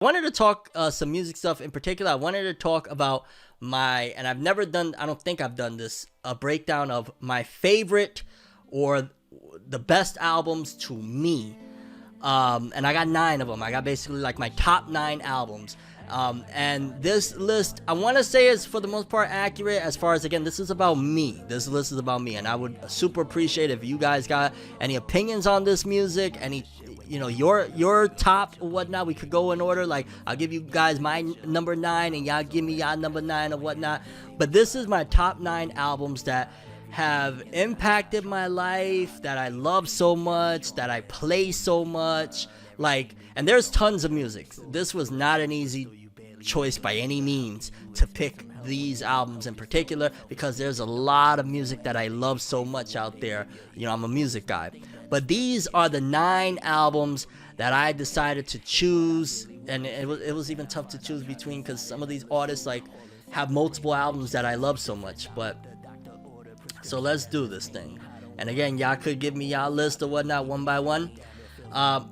I wanted to talk some music stuff in particular. I wanted to talk about and I've never done, I don't think I've done this, a breakdown of my favorite or the best albums to me. And I got 9 of them. I got basically like my top 9 albums. And this list, I want to say, is for the most part accurate as far as, again, this is about me. This list is about me, and I would super appreciate if you guys got any opinions on this music, any, your top or whatnot. We could go in order. Like, I'll give you guys my number 9, and y'all give me y'all number 9 or whatnot. But this is my top 9 albums that have impacted my life, that I love so much, that I play so much. Like, and there's tons of music. This was not an easy choice by any means to pick these albums in particular, because there's a lot of music that I love so much out there. I'm a music guy. But these are the 9 albums that I decided to choose, and it was even tough to choose between, because some of these artists like have multiple albums that I love so much. But so let's do this thing. And again, y'all could give me y'all list or whatnot one by one.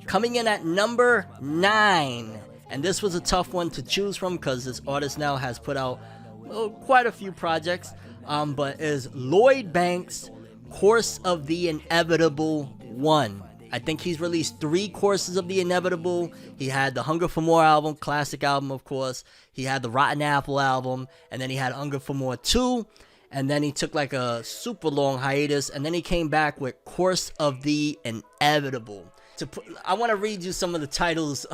Coming in at number 9, and this was a tough one to choose from because this artist now has put out quite a few projects, but is Lloyd Banks' Course of the Inevitable 1. I think he's released 3 Courses of the Inevitable. He had the Hunger for More album, classic album, of course. He had the Rotten Apple album, and then he had Hunger for More 2. And then he took like a super long hiatus, and then he came back with Course of the Inevitable. I want to read you some of the titles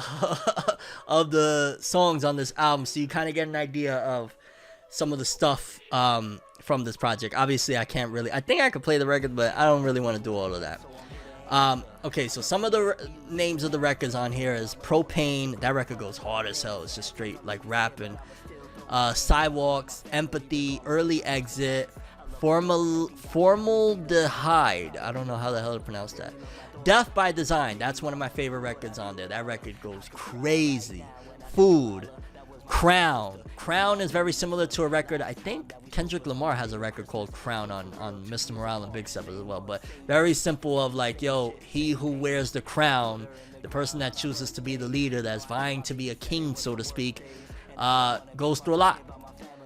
of the songs on this album, so you kind of get an idea of some of the stuff from this project. Obviously, I think I could play the record, but I don't really want to do all of that. Okay, so some of the names of the records on here is Propane. That record goes hard as hell. It's just straight like rapping. Sidewalks, Empathy, Early Exit, Formaldehyde. I don't know how the hell to pronounce that. Death by Design. That's one of my favorite records on there. That record goes crazy. Food. Crown. Crown is very similar to a record. I think Kendrick Lamar has a record called Crown on Mr. Morale and Big Step as well. But very simple of like, he who wears the crown, the person that chooses to be the leader, that's vying to be a king, so to speak, goes through a lot.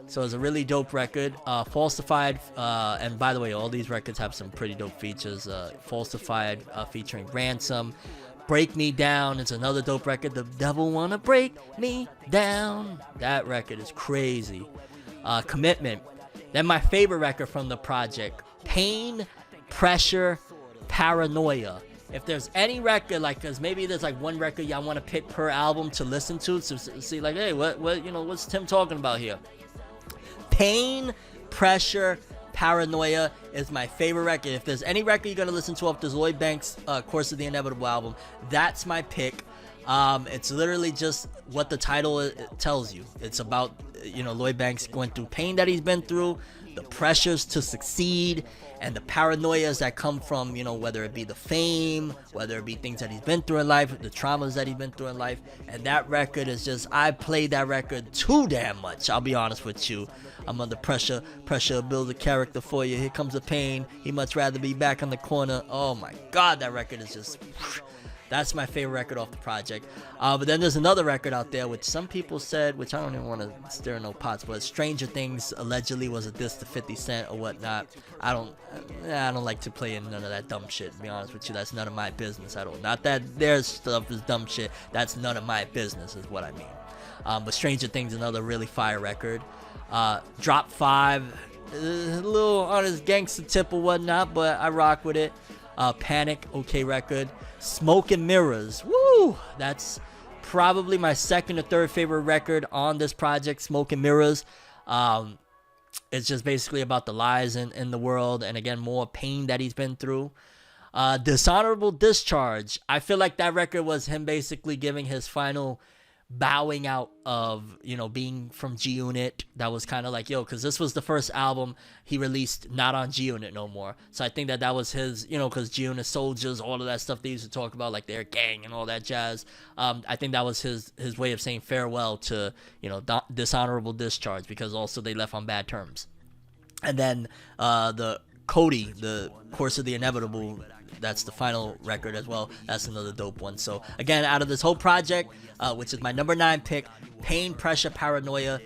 So it's a really dope record. Falsified, and by the way, all these records have some pretty dope features. Falsified, featuring Ransom. Break Me Down, it's another dope record. The Devil Wanna Break Me Down. That record is crazy. Commitment. Then my favorite record from the project, Pain, Pressure, Paranoia. If there's any record, like, because maybe there's like one record y'all want to pick per album to listen to see like, hey, what's Tim talking about here? Pain, Pressure, Paranoia is my favorite record. If there's any record you're going to listen to off this Lloyd Banks Course of the Inevitable album, that's my pick. It's literally just what the title tells you. It's about, Lloyd Banks going through pain that he's been through, the pressures to succeed, and the paranoias that come from, whether it be the fame, whether it be things that he's been through in life, the traumas that he's been through in life. And that record is just, I played that record too damn much. I'll be honest with you. I'm under pressure. Pressure builds a character for you. Here comes the pain. He much rather be back in the corner. Oh my God, that record is just... That's my favorite record off the project. But then there's another record out there, which some people said, which I don't even want to stir no pots, but Stranger Things allegedly was a diss to 50 Cent or whatnot. I don't like to play in none of that dumb shit, to be honest with you. That's none of my business at all. Not that their stuff is dumb shit. That's none of my business is what I mean. But Stranger Things, another really fire record. Drop 5, a little on his gangster tip or whatnot, but I rock with it. Panic, okay record. Smoke and Mirrors, woo! That's probably my second or third favorite record on this project, Smoke and Mirrors. It's just basically about the lies in the world, and again, more pain that he's been through. Dishonorable Discharge. I feel like that record was him basically giving his final bowing out of, being from G-Unit. That was kind of like, because this was the first album he released not on G-Unit no more. So I think that was his, because G-Unit soldiers, all of that stuff they used to talk about, like their gang and all that jazz. I think that was his way of saying farewell to, Dishonorable Discharge, because also they left on bad terms. And then the Cody, the Course of the Inevitable. That's the final record as well. That's another dope one. So again, out of this whole project, which is my number 9 pick, Pain, Pressure, Paranoia,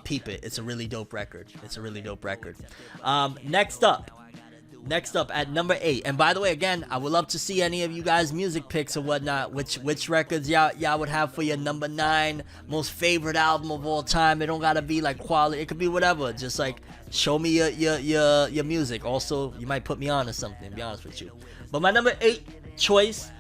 peep it. It's a really dope record. Next up at number 8. And by the way, again, I would love to see any of you guys' music picks or whatnot. Which records y'all would have for your number 9 most favorite album of all time. It don't gotta be like quality. It could be whatever. Just like show me your music. Also, you might put me on or something. To be honest with you. But my number 8 choice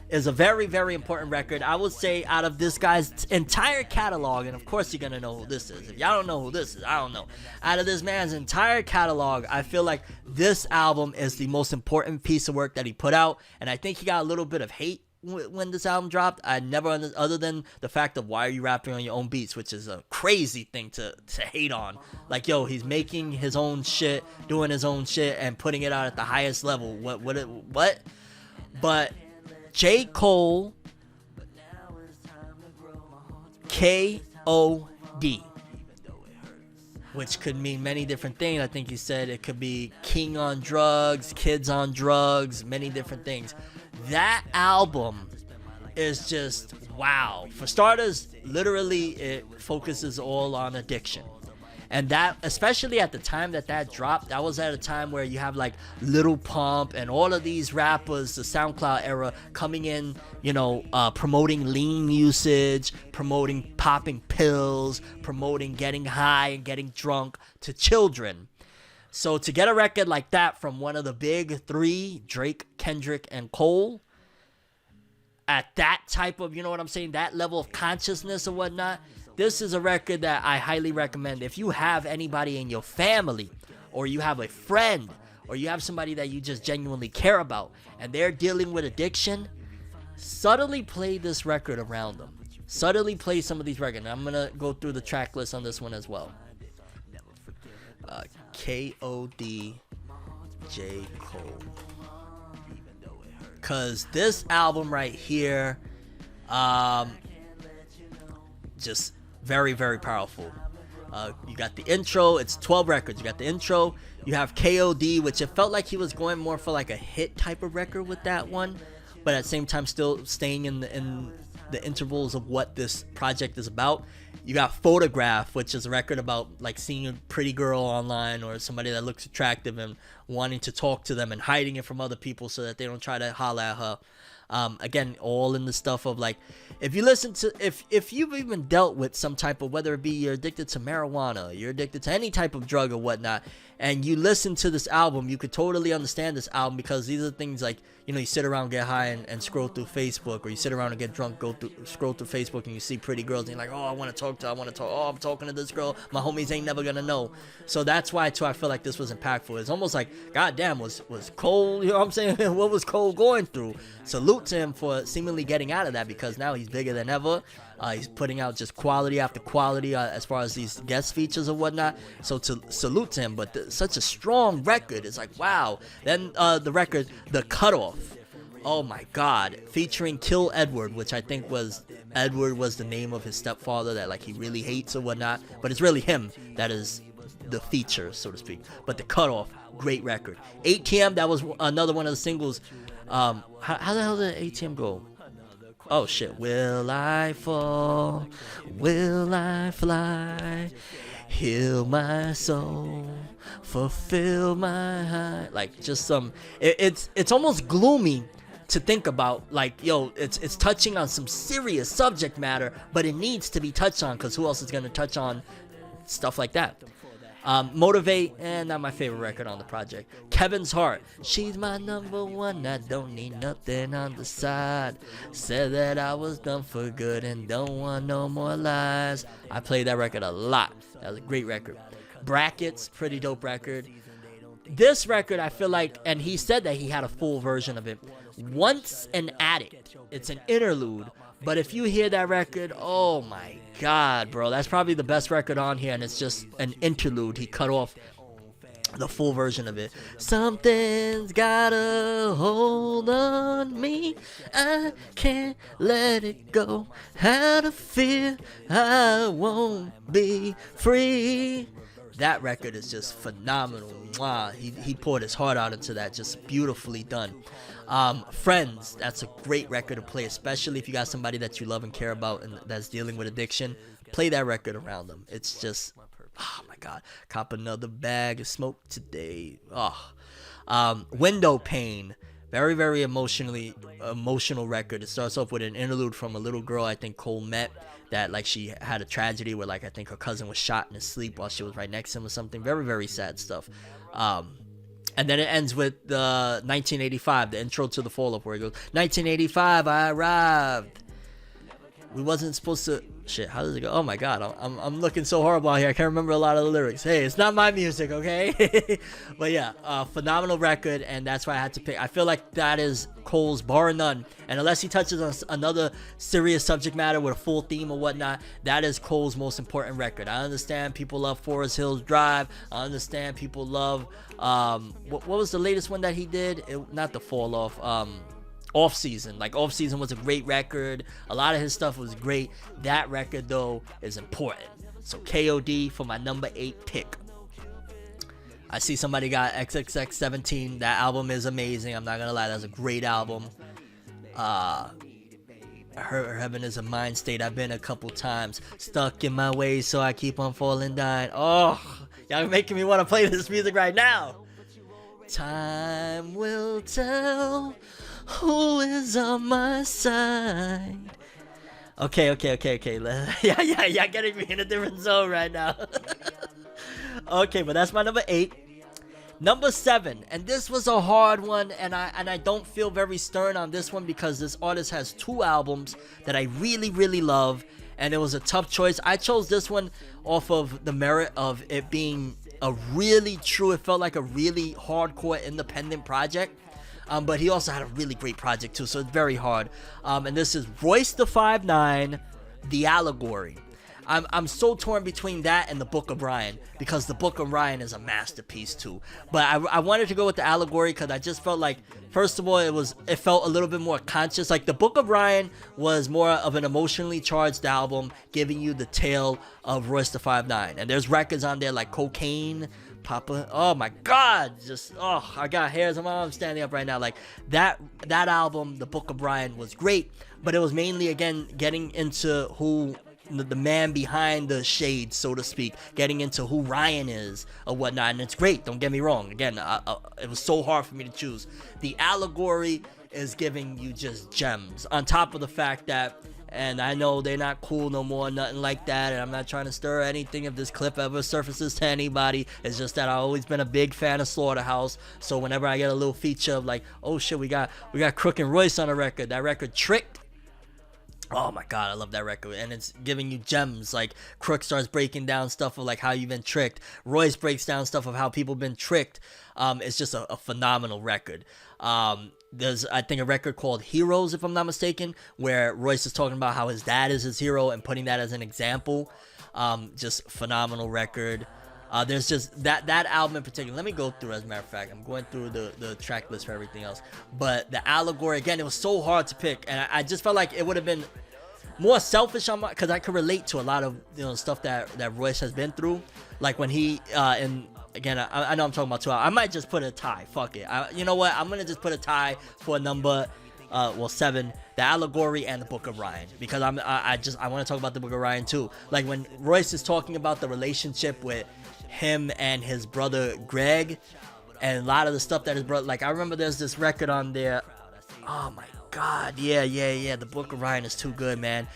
is a very, very important record. I would say out of this guy's entire catalog, and of course you're gonna know who this is. If y'all don't know who this is, I don't know. Out of this man's entire catalog, I feel like this album is the most important piece of work that he put out, and I think he got a little bit of hate when this album dropped. I never other than the fact of why are you rapping on your own beats, which is a crazy thing to hate on. Like, yo, he's making his own shit, doing his own shit, and putting it out at the highest level. What? But J. Cole, K.O.D., which could mean many different things. I think he said it could be king on drugs, kids on drugs, many different things. That album is just wow. For starters, literally it focuses all on addiction. And that, especially at the time that dropped, that was at a time where you have like Lil Pump and all of these rappers, the SoundCloud era, coming in, promoting lean usage, promoting popping pills, promoting getting high and getting drunk to children. So to get a record like that from one of the big 3, Drake, Kendrick, and Cole, at that type of, you know what I'm saying, that level of consciousness or whatnot, this is a record that I highly recommend. If you have anybody in your family, or you have a friend, or you have somebody that you just genuinely care about, and they're dealing with addiction, subtly play this record around them. Subtly play some of these records. I'm going to go through the track list on this one as well. K.O.D. J. Cole. Because this album right here, just very, very powerful. You got the intro. It's 12 records. You got the intro. You have K.O.D., which it felt like he was going more for like a hit type of record with that one, but at the same time still staying in the intervals of what this project is about. You got Photograph, which is a record about like seeing a pretty girl online or somebody that looks attractive and wanting to talk to them and hiding it from other people so that they don't try to holler at her. Again, all in the stuff of like, if you listen to, if you've even dealt with some type of, whether it be you're addicted to marijuana, you're addicted to any type of drug or whatnot, and you listen to this album, you could totally understand this album, because these are things like, you sit around, get high and scroll through Facebook, or you sit around and get drunk, scroll through Facebook, and you see pretty girls, and you're like, oh, I want to talk to her, oh, I'm talking to this girl, my homies ain't never gonna know. So that's why too I feel like this was impactful. It's almost like, goddamn, was Cole, you know what I'm saying? What was Cole going through? Salute to him for seemingly getting out of that, because now he's bigger than ever. He's putting out just quality after quality as far as these guest features or whatnot. So to salute to him, but such a strong record. It's like, wow. Then the record, The Cutoff. Oh my God. Featuring Kill Edward, which I think Edward was the name of his stepfather that like he really hates or whatnot. But it's really him that is the feature, so to speak. But The Cutoff, great record. ATM, that was another one of the singles. How the hell did ATM go? Oh shit. Will I fall? Will I fly? Heal my soul, fulfill my high. Like just some, it's almost gloomy to think about. Like, yo, it's touching on some serious subject matter, but it needs to be touched on, because who else is gonna touch on stuff like that? Motivate, and not my favorite record on the project. Kevin's Heart. She's my number one, I don't need nothing on the side. Said that I was done for good and don't want no more lies. I played that record a lot. That was a great record. Brackets, pretty dope record. This record, I feel like, and he said that he had a full version of it. Once an Addict. It's an interlude. But if you hear that record, oh my God, bro. That's probably the best record on here, and it's just an interlude. He cut off the full version of it. Something's got a hold on me. I can't let it go. Out of fear, I won't be free. That record is just phenomenal. Mwah. He poured his heart out into that, just beautifully done. Friends, that's a great record to play, especially if you got somebody that you love and care about and that's dealing with addiction. Play that record around them. It's just, oh my God. Cop another bag of smoke today. Window Pane. Very, very emotional record. It starts off with an interlude from a little girl I think Cole met, that like she had a tragedy where like I think her cousin was shot in his sleep while she was right next to him or something. Very, very sad stuff. And then it ends with the 1985, the intro to the Fall Up, where it goes, 1985, I arrived. We wasn't supposed to... Shit, how does it go? Oh my God, I'm looking so horrible out here. I can't remember a lot of the lyrics. Hey, it's not my music, okay? But yeah, phenomenal record, and that's why I had to pick. I feel like that is Cole's, bar none. And unless he touches on another serious subject matter with a full theme or whatnot, that is Cole's most important record. I understand people love Forest Hills Drive. I understand people love... what was the latest one that he did? Not the Fall Off. Off Season. Like, Off Season was a great record. A lot of his stuff was great. That record, though, is important. So KOD for my number 8 pick. I see somebody got XXX17. That album is amazing. I'm not gonna lie, that's a great album. Heaven is a mind state. I've been a couple times. Stuck in my ways, so I keep on falling down. Oh, y'all making me want to play this music right now. Time will tell who is on my side. Okay. Yeah, getting me in a different zone right now. Okay, but that's my number 8. Number 7, and this was a hard one, and I don't feel very stern on this one because this artist has 2 albums that I really, really love, and it was a tough choice. I chose this one off of the merit of it being a really true, it felt like a really hardcore independent project. But he also had a really great project too, so it's very hard. And this is Royce da 5'9", The Allegory. I'm so torn between that and the Book of Ryan, because the Book of Ryan is a masterpiece too. But I wanted to go with The Allegory because I just felt like, first of all, it felt a little bit more conscious. Like the Book of Ryan was more of an emotionally charged album, giving you the tale of Royce da 5'9", and there's records on there like Cocaine, Papa, oh my God, just, oh, I got hairs on my arm standing up right now. Like that album, The Book of Ryan, was great, but it was mainly, again, getting into who the man behind the shades, so to speak, getting into who Ryan is or whatnot, and it's great, don't get me wrong. Again, it was so hard for me to choose. The Allegory is giving you just gems, on top of the fact that, and I know they're not cool no more, nothing like that, and I'm not trying to stir anything if this clip ever surfaces to anybody. It's just that I've always been a big fan of Slaughterhouse, so whenever I get a little feature of like, oh shit, we got Crook and Royce on a record, that record Tricked, oh my God, I love that record, and it's giving you gems. Like Crook starts breaking down stuff of like how you've been tricked, Royce breaks down stuff of how people been tricked. It's just a phenomenal record. There's, I think, a record called Heroes, if I'm not mistaken, where Royce is talking about how his dad is his hero and putting that as an example. Just phenomenal record. There's just that album in particular. Let me go through, as a matter of fact. I'm going through the track list for everything else. But the Allegory, again, it was so hard to pick, and I just felt like it would have been more selfish on my, because I could relate to a lot of, you know, stuff that Royce has been through. Like when he again, I know I'm talking about 2 hours. I might just put a tie. Fuck it. You know what? I'm gonna just put a tie for number 7, The Allegory and the Book of Ryan, because I want to talk about the Book of Ryan too. Like when Royce is talking about the relationship with him and his brother Greg, and a lot of the stuff that his brother, like I remember there's this record on there. Oh my God, yeah. The Book of Ryan is too good, man.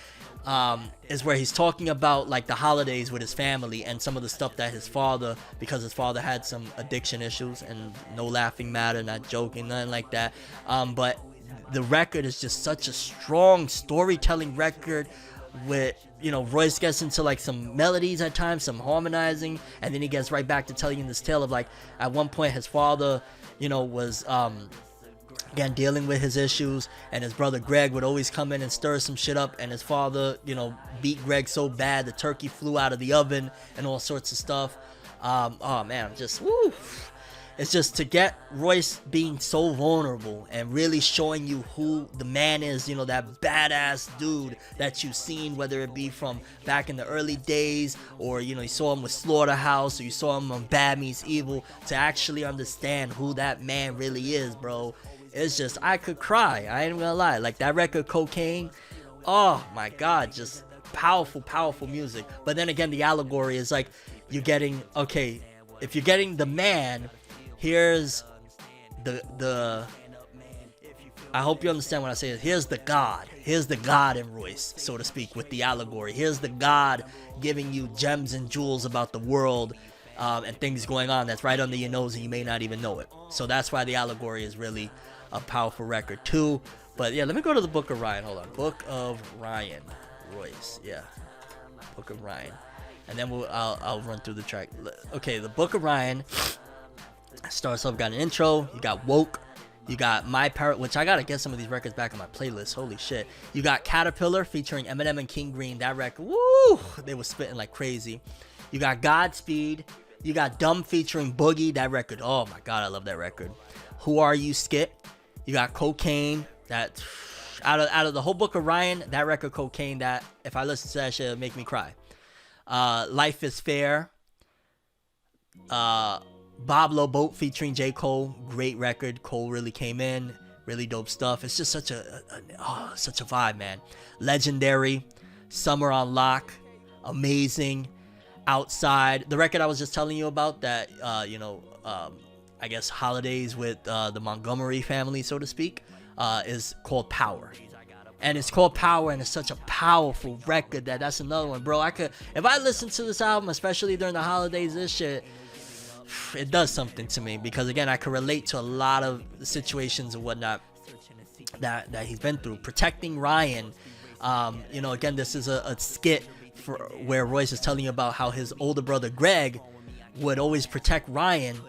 Is where he's talking about like the holidays with his family and some of the stuff that his father, because his father had some addiction issues, and no laughing matter, not joking, nothing like that. But the record is just such a strong storytelling record with, you know, Royce gets into like some melodies at times, some harmonizing, and then he gets right back to telling you this tale of like, at one point his father, you know, was again dealing with his issues, and his brother Greg would always come in and stir some shit up, and his father, you know, beat Greg so bad the turkey flew out of the oven and all sorts of stuff. Oh man, just woo. It's just to get Royce being so vulnerable and really showing you who the man is, you know, that badass dude that you've seen, whether it be from back in the early days, or, you know, you saw him with Slaughterhouse, or you saw him on Bad Meets Evil, to actually understand who that man really is, bro. It's just, I could cry. I ain't gonna lie. Like, that record, Cocaine, oh my God, just powerful, powerful music. But then again, the allegory is like, you're getting, okay, if you're getting the man, here's the I hope you understand what I say. Here's the God in Royce, so to speak, with the allegory. Here's the God giving you gems and jewels about the world, and things going on that's right under your nose and you may not even know it. So that's why the allegory is really a powerful record too. But yeah, let me go to the Book of Ryan. Hold on. Book of Ryan, Royce. Yeah, Book of Ryan, and then I'll run through the track. Okay, the Book of Ryan starts off, got an intro, you got Woke, you got My Parrot, which I gotta get some of these records back on my playlist, holy shit. You got Caterpillar featuring Eminem and King Green, that record, woo, they was spitting like crazy. You got Godspeed, you got Dumb featuring Boogie, that record, oh my God, I love that record. Who Are You, Skit, you got Cocaine, that, out of the whole Book of Ryan, that record, Cocaine, that, if I listen to that shit, it'll make me cry. Life is Fair, Bob Low Boat featuring J. Cole, great record. Cole really came in, really dope stuff. It's just such a vibe, man. Legendary, Summer on Lock, amazing. Outside, the record I was just telling you about, that I guess holidays with the Montgomery family, so to speak, is called Power. And it's called Power, and it's such a powerful record that's another one, bro. If I listen to this album, especially during the holidays, this shit, it does something to me, because again, I can relate to a lot of situations and whatnot that he's been through. Protecting Ryan, again, this is a skit where Royce is telling you about how his older brother Greg would always protect Ryan,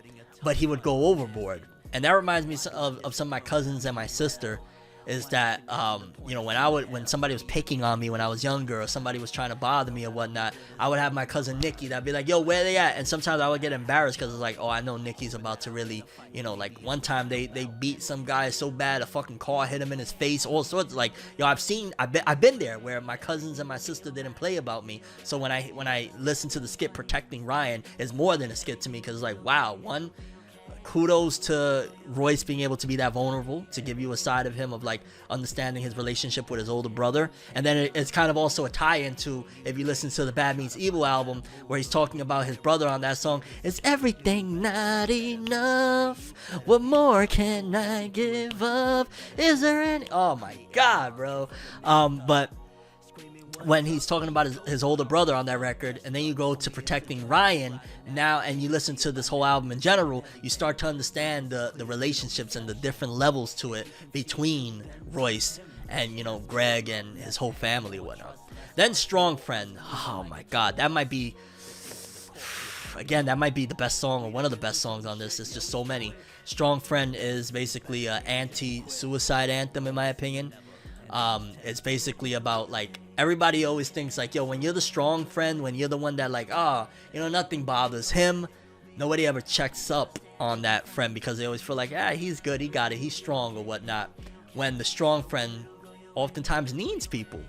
but he would go overboard. And that reminds me of some of my cousins and my sister, is that when somebody was picking on me when I was younger, or somebody was trying to bother me or whatnot, I would have my cousin Nikki that'd be like, yo, where they at? And sometimes I would get embarrassed, because it's like, oh, I know Nikki's about to really, like one time they beat some guy so bad a fucking car hit him in his face, all sorts. Like, yo, I've been there where my cousins and my sister didn't play about me. So when I listen to the skit Protecting Ryan, it's more than a skit to me, because it's like, wow, kudos to Royce being able to be that vulnerable, to give you a side of him of like understanding his relationship with his older brother. And then it's kind of also a tie-in to, if you listen to the Bad Meets Evil album, where he's talking about his brother on that song. Is everything not enough? What more can I give up? Is there any? Oh my God, bro. But when he's talking about his older brother on that record, and then you go to Protecting Ryan now, and you listen to this whole album in general, you start to understand the relationships and the different levels to it between Royce and, Greg and his whole family and whatnot. Then Strong Friend, oh my God, that might be the best song, or one of the best songs on this. There's just so many. Strong Friend is basically an anti-suicide anthem, in my opinion. It's basically about, like, everybody always thinks like, yo, when you're the strong friend, when you're the one that like, nothing bothers him, nobody ever checks up on that friend, because they always feel like, he's good, he got it, he's strong or whatnot, when the strong friend oftentimes needs people.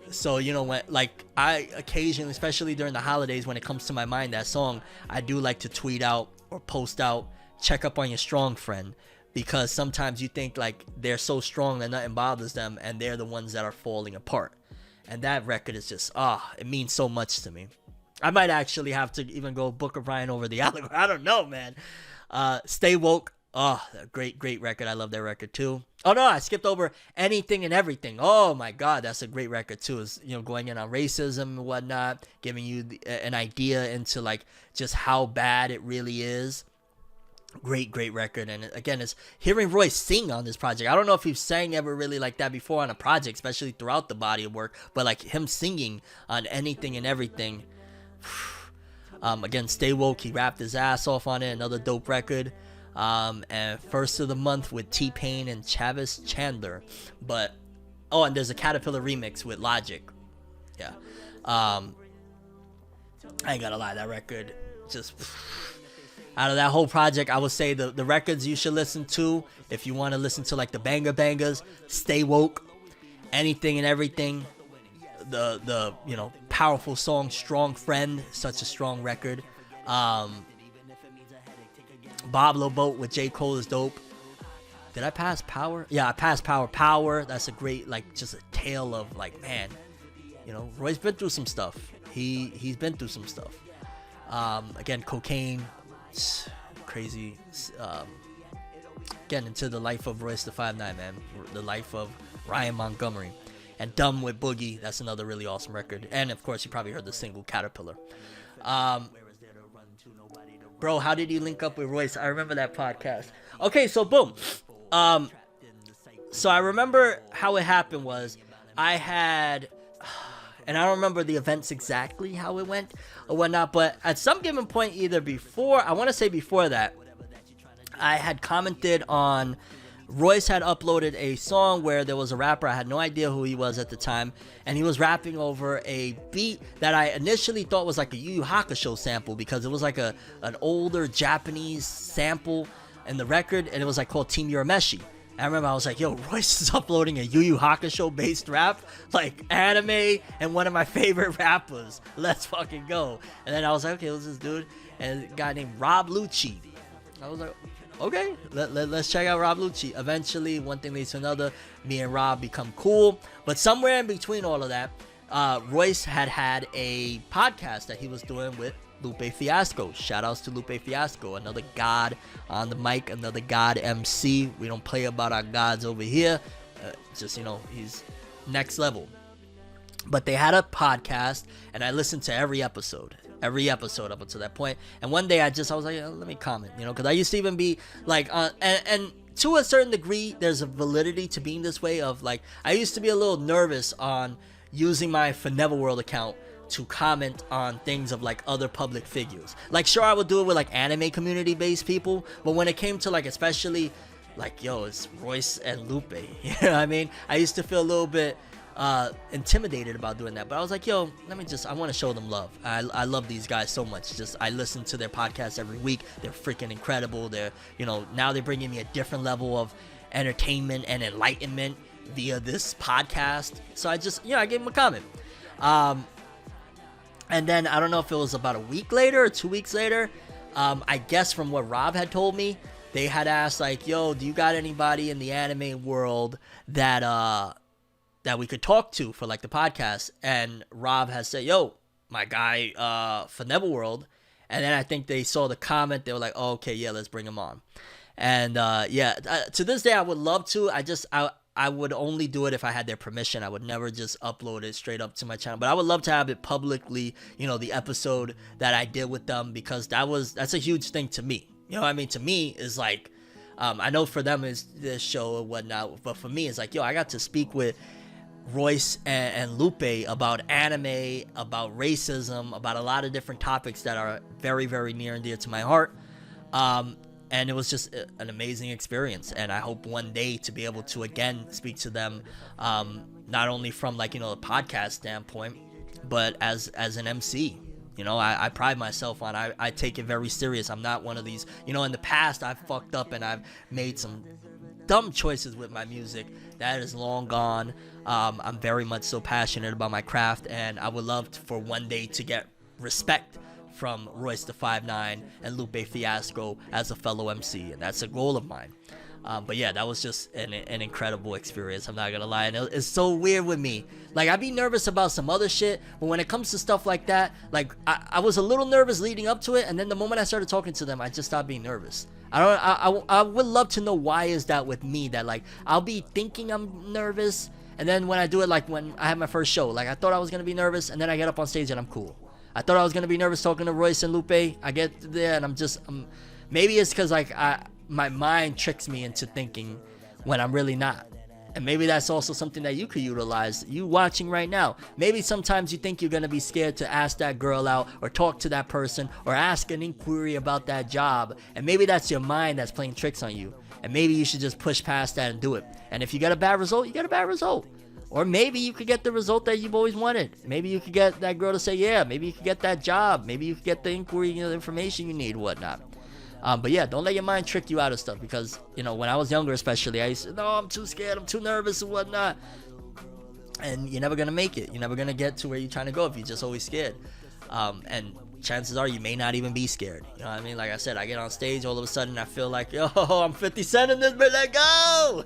So, when, like, I occasionally, especially during the holidays, when it comes to my mind, that song, I do like to tweet out or post out, check up on your strong friend, because sometimes you think like they're so strong that nothing bothers them, and they're the ones that are falling apart. And that record is just, it means so much to me. I might actually have to even go Book of Ryan over the allegory. I don't know, man. Stay Woke. Great record. I love that record too. Oh no, I skipped over Anything and Everything. Oh my God, that's a great record too. Is going in on racism and whatnot, giving you an idea into like just how bad it really is. Great record. And again, it's hearing Royce sing on this project. I don't know if he sang ever really like that before on a project, especially throughout the body of work, but like him singing on Anything and Everything. Again, Stay Woke, he rapped his ass off on it. Another dope record. And First of the Month with T-Pain and Travis Chandler. And there's a Caterpillar remix with Logic. Yeah. I ain't gonna lie, that record just Out of that whole project, I would say the records you should listen to if you want to listen to like the banger bangers, Stay Woke, Anything and Everything, the powerful song Strong Friend, such a strong record. Bob Boat with J. Cole is dope. Did I pass Power? Yeah, I passed Power. Power, that's a great, like, just a tale of, like, man, Roy's been through some stuff. He's been through some stuff. Again, Cocaine, crazy. Getting into the life of Royce the 5'9", man. The life of Ryan Montgomery. And Dumb with Boogie, that's another really awesome record. And, of course, you probably heard the single Caterpillar. Bro, how did you link up with Royce? I remember that podcast. Okay, so boom. So I remember how it happened was I had, and I don't remember the events exactly how it went or whatnot, but at some given point, either before, I want to say before that, I had commented on, Royce had uploaded a song where there was a rapper, I had no idea who he was at the time, and he was rapping over a beat that I initially thought was like a Yu Yu Hakusho sample, because it was like an older Japanese sample in the record, and it was like called Team Urameshi. And I remember I was like, yo, Royce is uploading a Yu Yu Hakusho based rap, like anime, and one of my favorite rappers. Let's fucking go. And then I was like, okay, who's this dude? And a guy named Rob Lucci. I was like, okay, let's check out Rob Lucci. Eventually, one thing leads to another. Me and Rob become cool. But somewhere in between all of that, Royce had a podcast that he was doing with Lupe Fiasco. Shout outs to Lupe Fiasco, another god on the mic, another god MC. We don't play about our gods over here. Just, he's next level. But they had a podcast, and I listened to every episode up until that point. And one day I was like, let me comment, because I used to even be like, and to a certain degree, there's a validity to being this way of like, I used to be a little nervous on using my ForneverWorld account to comment on things of like other public figures. Like, sure, I would do it with like anime community based people, but when it came to like, especially like, yo, it's Royce and Lupe, you know what I mean? I used to feel a little bit intimidated about doing that, but I was like, yo, I want to show them love. I love these guys so much. I listen to their podcasts every week. They're freaking incredible. They're, now they're bringing me a different level of entertainment and enlightenment via this podcast. So I gave them a comment. And then I don't know if it was about a week later or 2 weeks later, I guess from what Rob had told me, they had asked like, yo, do you got anybody in the anime world that we could talk to for like the podcast? And Rob has said, yo, my guy ForneverWorld. And then I think they saw the comment. They were like, oh, okay, yeah, let's bring him on. And to this day, I would love to. I would only do it if I had their permission. I would never just upload it straight up to my channel. But I would love to have it publicly, the episode that I did with them, because that's a huge thing to me. You know what I mean? To me, is like, I know for them is this show or whatnot, but for me, it's like, yo, I got to speak with Royce and Lupe about anime, about racism, about a lot of different topics that are very, very near and dear to my heart. And it was just an amazing experience. And I hope one day to be able to again speak to them, not only from like, a podcast standpoint, but as an MC. I pride myself on, I take it very serious. I'm not one of these, in the past I've fucked up and I've made some dumb choices with my music. That is long gone. I'm very much so passionate about my craft, and I would love for one day to get respect from Royce the 5'9" and Lupe Fiasco as a fellow MC, and that's a goal of mine. But yeah, that was just an incredible experience. I'm not gonna lie, and it's so weird with me. Like, I'd be nervous about some other shit, but when it comes to stuff like that, like I was a little nervous leading up to it, and then the moment I started talking to them, I just stopped being nervous. I would love to know why is that with me, that like I'll be thinking I'm nervous, and then when I do it, like when I had my first show, like I thought I was gonna be nervous, and then I get up on stage and I'm cool. I thought I was gonna be nervous talking to Royce and Lupe. I get there and I'm maybe it's because like my mind tricks me into thinking when I'm really not. And maybe that's also something that you could utilize, you watching right now. Maybe sometimes you think you're gonna be scared to ask that girl out or talk to that person or ask an inquiry about that job. And maybe that's your mind that's playing tricks on you. And maybe you should just push past that and do it. And if you get a bad result, you get a bad result. Or maybe you could get the result that you've always wanted. Maybe you could get that girl to say yeah. Maybe you could get that job. Maybe you could get the inquiry, the information you need, whatnot. But yeah, don't let your mind trick you out of stuff, because, you know, when I was younger especially, I used to, no, I'm too scared, I'm too nervous and whatnot. And you're never going to make it. You're never going to get to where you're trying to go if you're just always scared. And chances are you may not even be scared. You know what I mean? Like I said, I get on stage, all of a sudden I feel like, yo, I'm 50 Cent in this, but let go.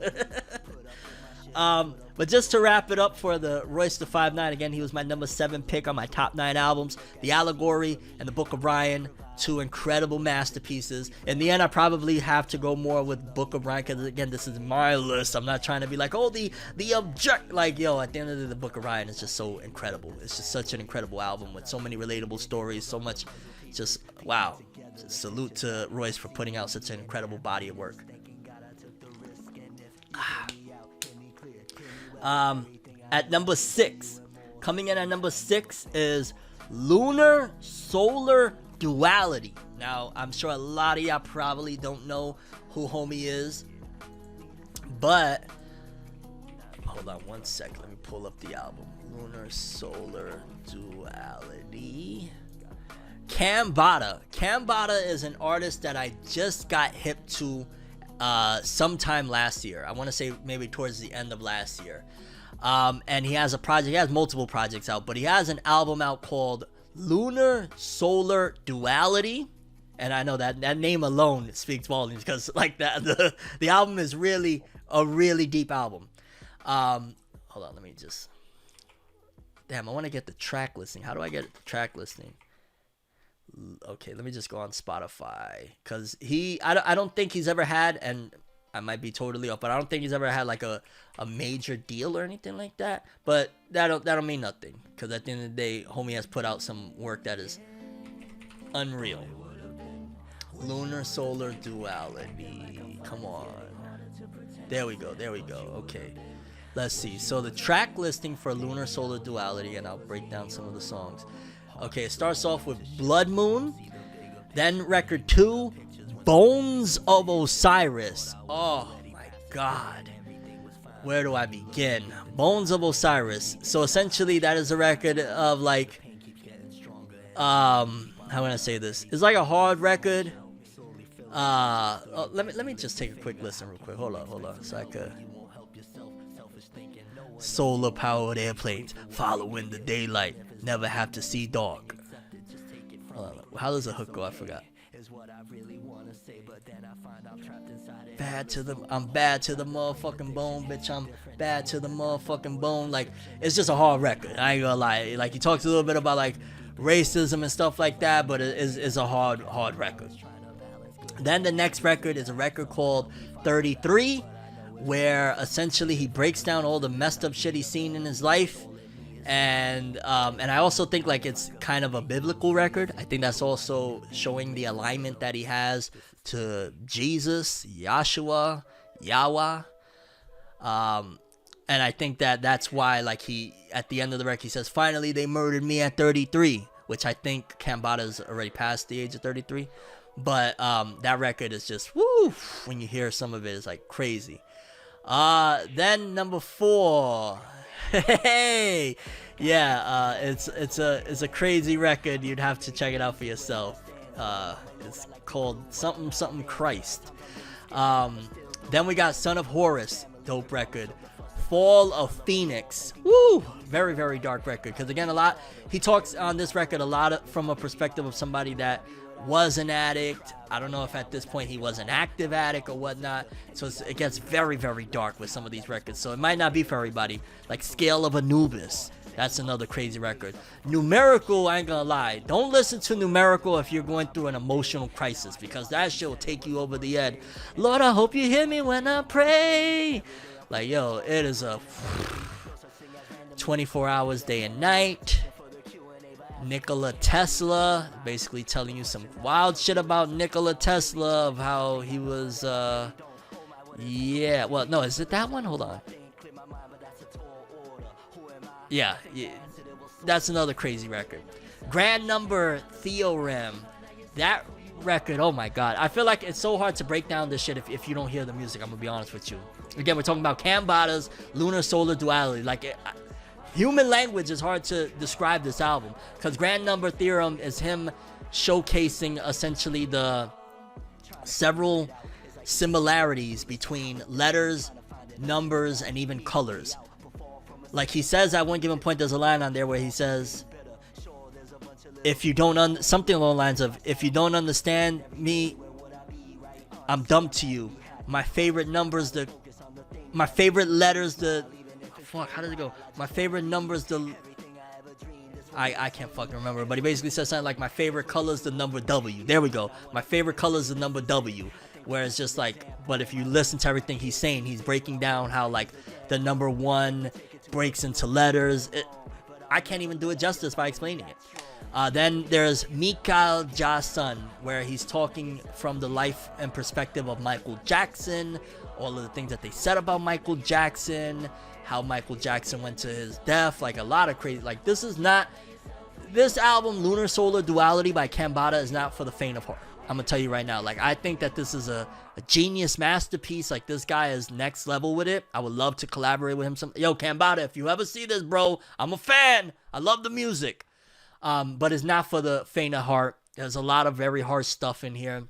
But just to wrap it up for the Royce da 5'9", again, he was my number 7 pick on my top 9 albums. The Allegory and the Book of Ryan, 2 incredible masterpieces. In the end, I probably have to go more with Book of Ryan, because again, this is my list. I'm not trying to be like, oh, the object. Like, yo, at the end of the day, the Book of Ryan is just so incredible. It's just such an incredible album with so many relatable stories, so much, just wow. Just salute to Royce for putting out such an incredible body of work. At number 6, coming in at number 6 is Lunar Solar Duality. Now, I'm sure a lot of y'all probably don't know who homie is, but hold on one sec. Let me pull up the album. Lunar Solar Duality. Cambada. Cambada is an artist that I just got hip to sometime last year. I want to say maybe towards the end of last year. And he has a project. He has multiple projects out, but he has an album out called Lunar Solar Duality. And I know that name alone speaks volumes, because like that the album is really a really deep album. Hold on, let me just, damn, I want to get the track listing. How do I get the track listing? Okay, let me just go on Spotify, because I don't think he's ever had, and I might be totally off, but I don't think he's ever had like a major deal or anything like that. But that don't mean nothing, because at the end of the day, homie has put out some work that is unreal. Lunar Solar Duality, come on. There we go. Okay, let's see. So the track listing for Lunar Solar Duality, and I'll break down some of the songs. Okay, it starts off with Blood Moon. Then record 2, Bones of Osiris. Oh my god. Where do I begin? Bones of Osiris. So essentially that is a record of like, how can I say this? It's like a hard record. Let me just take a quick listen real quick. Hold on. So I could. Solar powered airplanes following the daylight. Never have to see dark. How does the hook go? I forgot. I'm bad to the motherfucking bone, bitch. I'm bad to the motherfucking bone. Like, it's just a hard record. I ain't gonna lie. Like, he talks a little bit about like racism and stuff like that, but it's a hard record. Then the next record is a record called 33, where essentially he breaks down all the messed up shit he's seen in his life. And I also think like it's kind of a biblical record. I think that's also showing the alignment that he has to Jesus, Yahshua, Yahweh. And I think that's why like he, at the end of the record, he says, finally they murdered me at 33, which I think Cambada's already past the age of 33. But that record is just, woo, when you hear some of it, it's like crazy. Then number 4. Hey, yeah, it's a crazy record. You'd have to check it out for yourself. It's called something Christ. Then we got Son of Horus, dope record. Fall of Phoenix, woo, very, very dark record. Because again, he talks on this record a lot from a perspective of somebody that was an addict. I don't know if at this point he was an active addict or whatnot. So it gets very, very dark with some of these records. So it might not be for everybody. Like Scale of Anubis. That's another crazy record. Numerical, I ain't gonna lie. Don't listen to Numerical if you're going through an emotional crisis, because that shit will take you over the edge. Lord, I hope you hear me when I pray. Like, yo, it is a 24 hours day and night. Nikola Tesla, basically telling you some wild shit about Nikola Tesla, of how he was, yeah, well, no, is it that one? Hold on. Yeah, that's another crazy record. Grand Number Theorem, that record, oh my god, I feel like it's so hard to break down this shit if you don't hear the music. I'm gonna be honest with you. Again, we're talking about Cambada's Lunar Solar Duality. Like, human language is hard to describe this album, because Grand Number Theorem is him showcasing essentially the several similarities between letters, numbers, and even colors. Like he says at one given point, there's a line on there where he says, if you don't something along the lines of, if you don't understand me, I'm dumb to you. My favorite numbers, my favorite letters, how does it go? My favorite numbers, I can't fucking remember, but he basically says something like, my favorite color is the number W. There we go. My favorite color is the number W. Where it's just like, but if you listen to everything he's saying, he's breaking down how like the number 1 breaks into letters. I can't even do it justice by explaining it. Then there's Mikhail Jason, where he's talking from the life and perspective of Michael Jackson, all of the things that they said about Michael Jackson, how Michael Jackson went to his death, like a lot of crazy, like this album, Lunar Solar Duality by Cambada, is not for the faint of heart. I'm gonna tell you right now, like I think that this is a genius masterpiece. Like this guy is next level with it. I would love to collaborate with him. Yo, Cambada, if you ever see this, bro, I'm a fan. I love the music. But it's not for the faint of heart. There's a lot of very harsh stuff in here,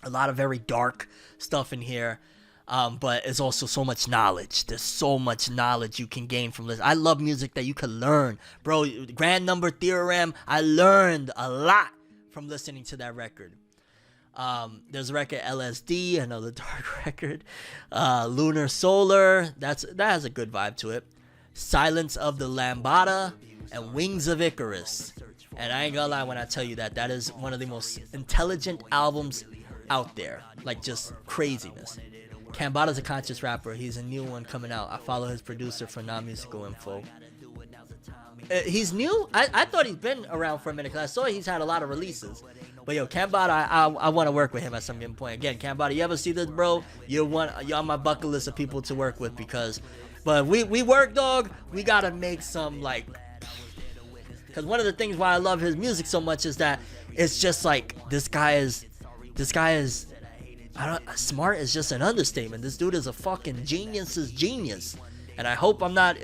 a lot of very dark stuff in here. But it's also so much knowledge. There's so much knowledge you can gain from this. I love music that you can learn, bro. Grand Number Theorem, I learned a lot from listening to that record. There's a record, LSD, another dark record. Lunar Solar, that has a good vibe to it. Silence of the Lambada, and Wings of Icarus. And I ain't gonna lie when I tell you that is one of the most intelligent albums out there. Like just craziness. Cambada's a conscious rapper. He's a new one coming out. I follow his producer for non-musical info. He's new? I thought he's been around for a minute because I saw he's had a lot of releases. But yo, Cambada, I want to work with him at some given point. Again, Cambada, you ever see this, bro? You're on my bucket list of people to work with but we work, dog. We gotta make some like, because one of the things why I love his music so much is that it's just like this guy is smart is just an understatement. This dude is a fucking genius. And I hope I'm not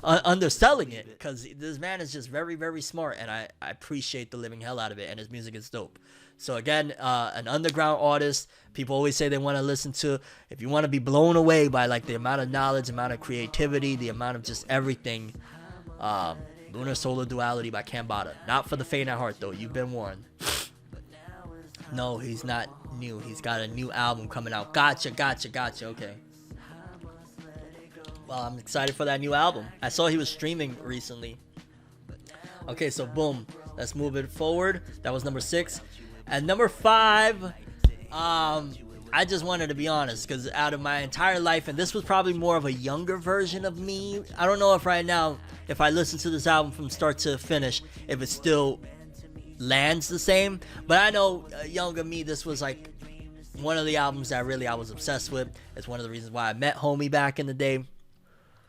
underselling it, because this man is just very, very smart, and I appreciate the living hell out of it, and his music is dope. So again, an underground artist, people always say they want to listen to, if you want to be blown away by like the amount of knowledge, amount of creativity, the amount of just everything, Lunar Solar Duality by Cambada. Not for the faint of heart though, you've been warned. No, he's not new, he's got a new album coming out. Gotcha, okay. Well, I'm excited for that new album. I saw he was streaming recently. Okay, so boom. Let's move it forward. That was number 6. And number 5, I just wanted to be honest, because out of my entire life, and this was probably more of a younger version of me. I don't know if right now, if I listen to this album from start to finish, if it still lands the same. But I know younger me, this was like one of the albums that really I was obsessed with. It's one of the reasons why I met Homie back in the day.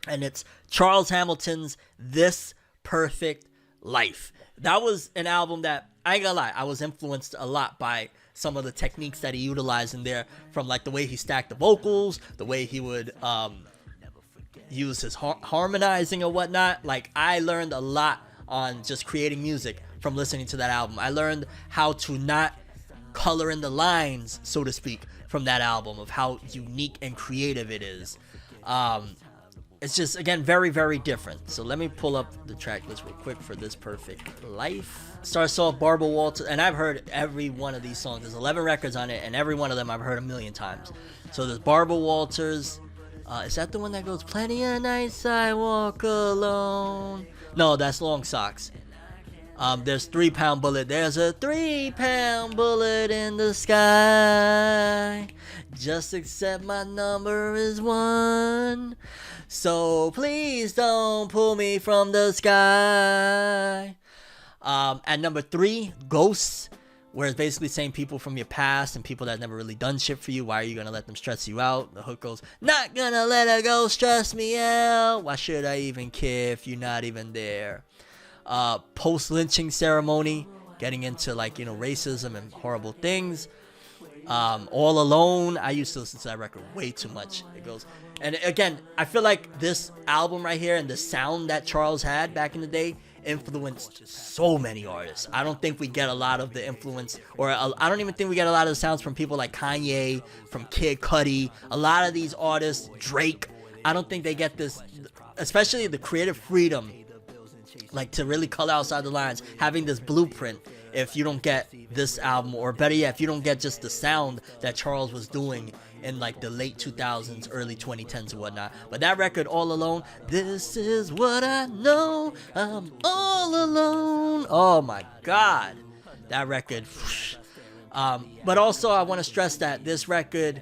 And it's Charles Hamilton's This Perfect Life. That was an album that, I ain't gonna lie, I was influenced a lot by some of the techniques that he utilized in there, from like the way he stacked the vocals, the way he would use his harmonizing or whatnot. Like, I learned a lot on just creating music from listening to that album. I learned how to not color in the lines, so to speak, from that album, of how unique and creative it is. It's just, again, very, very different. So let me pull up the track list real quick for This Perfect Life. Starts off Barbara Walters, and I've heard every one of these songs. There's 11 records on it, and every one of them I've heard a million times. So there's Barbara Walters. Is that the one that goes, plenty of nights I walk alone? No, that's Long Socks. There's 3 Pound Bullet. There's a 3 pound bullet in the sky. Just accept my number is 1. So please don't pull me from the sky. At number 3, Ghosts, where it's basically saying people from your past and people that never really done shit for you. Why are you gonna let them stress you out? The hook goes, not gonna let a ghost stress me out. Why should I even care if you're not even there? Post-lynching ceremony, getting into like, racism and horrible things. All Alone, I used to listen to that record way too much. It goes, and again, I feel like this album right here and the sound that Charles had back in the day, influenced so many artists. I don't think we get a lot of the influence, or I don't even think we get a lot of the sounds from people like Kanye, from Kid Cudi, a lot of these artists, Drake. I don't think they get this, especially the creative freedom, like to really color outside the lines, having this blueprint. If you don't get this album, or better yet, if you don't get just the sound that Charles was doing in like the late 2000s, early 2010s and whatnot. But that record, All Alone, this is what I know, I'm all alone. Oh my God, that record. But also I want to stress that this record,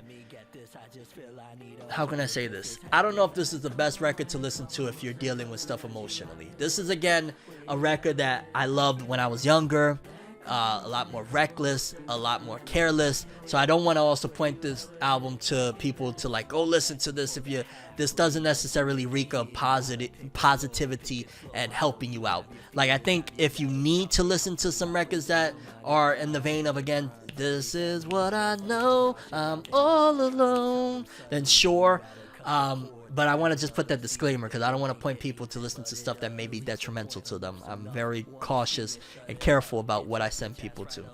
how can I say this? I don't know if this is the best record to listen to if you're dealing with stuff emotionally. This is, again, a record that I loved when I was younger. A lot more reckless, a lot more careless. So I don't want to also point this album to people to like, go listen to this if you, this doesn't necessarily reek of positivity and helping you out. Like, I think if you need to listen to some records that are in the vein of, again, this is what I know, I'm all alone, then sure. But I want to just put that disclaimer because I don't want to point people to listen to stuff that may be detrimental to them. I'm very cautious and careful about what I send people to.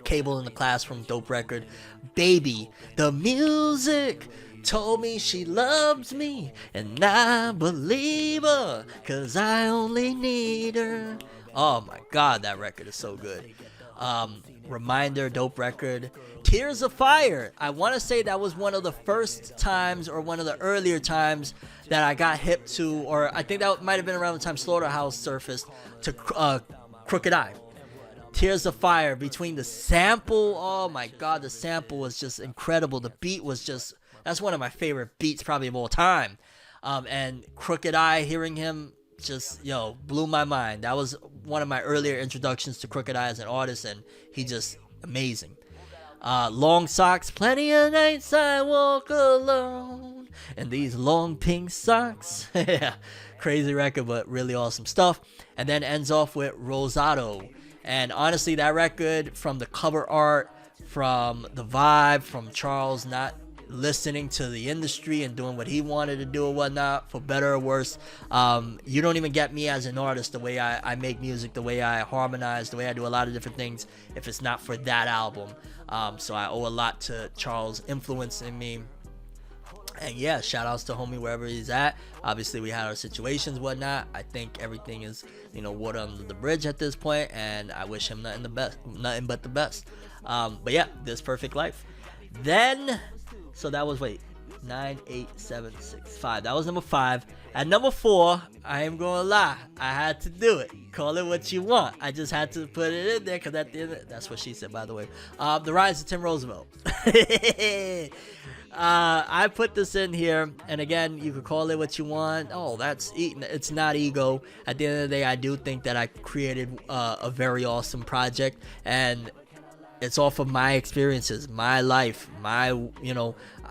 Cable in the Classroom, dope record. Baby, the music told me she loves me, and I believe her, cause I only need her. Oh my God, that record is so good. Reminder, dope record. Tears of Fire. I want to say that was one of the first times, or one of the earlier times, that I got hip to, or I think that might have been around the time Slaughterhouse surfaced, to Crooked Eye. Tears of Fire, between the sample, oh my God, the sample was just incredible. The beat was just, that's one of my favorite beats probably of all time. And Crooked Eye, hearing him just, blew my mind. That was one of my earlier introductions to Crooked Eye as an artist, and he just amazing. Long Socks, plenty of nights I walk alone, and these long pink socks. Yeah, crazy record, but really awesome stuff. And then ends off with Rosado. And honestly, that record, from the cover art, from the vibe, from Charles not listening to the industry and doing what he wanted to do or whatnot, for better or worse, you don't even get me as an artist, the way I make music, the way I harmonize, the way I do a lot of different things, if it's not for that album. So I owe a lot to Charles influencing me. And yeah, shout outs to homie wherever he's at. Obviously we had our situations, whatnot. I think everything is, water under the bridge at this point, and I wish him nothing but the best. But yeah, This Perfect Life. Then, so that was 9, 8, 7, 6, 5. That was number 5. At number 4, I am gonna lie, I had to do it. Call it what you want. I just had to put it in there because at the end, that's what she said, by the way. The Rise of Tim Roosevelt. I put this in here, and again, you could call it what you want. Oh, it's not ego. At the end of the day, I do think that I created a very awesome project, and it's off of my experiences, my life,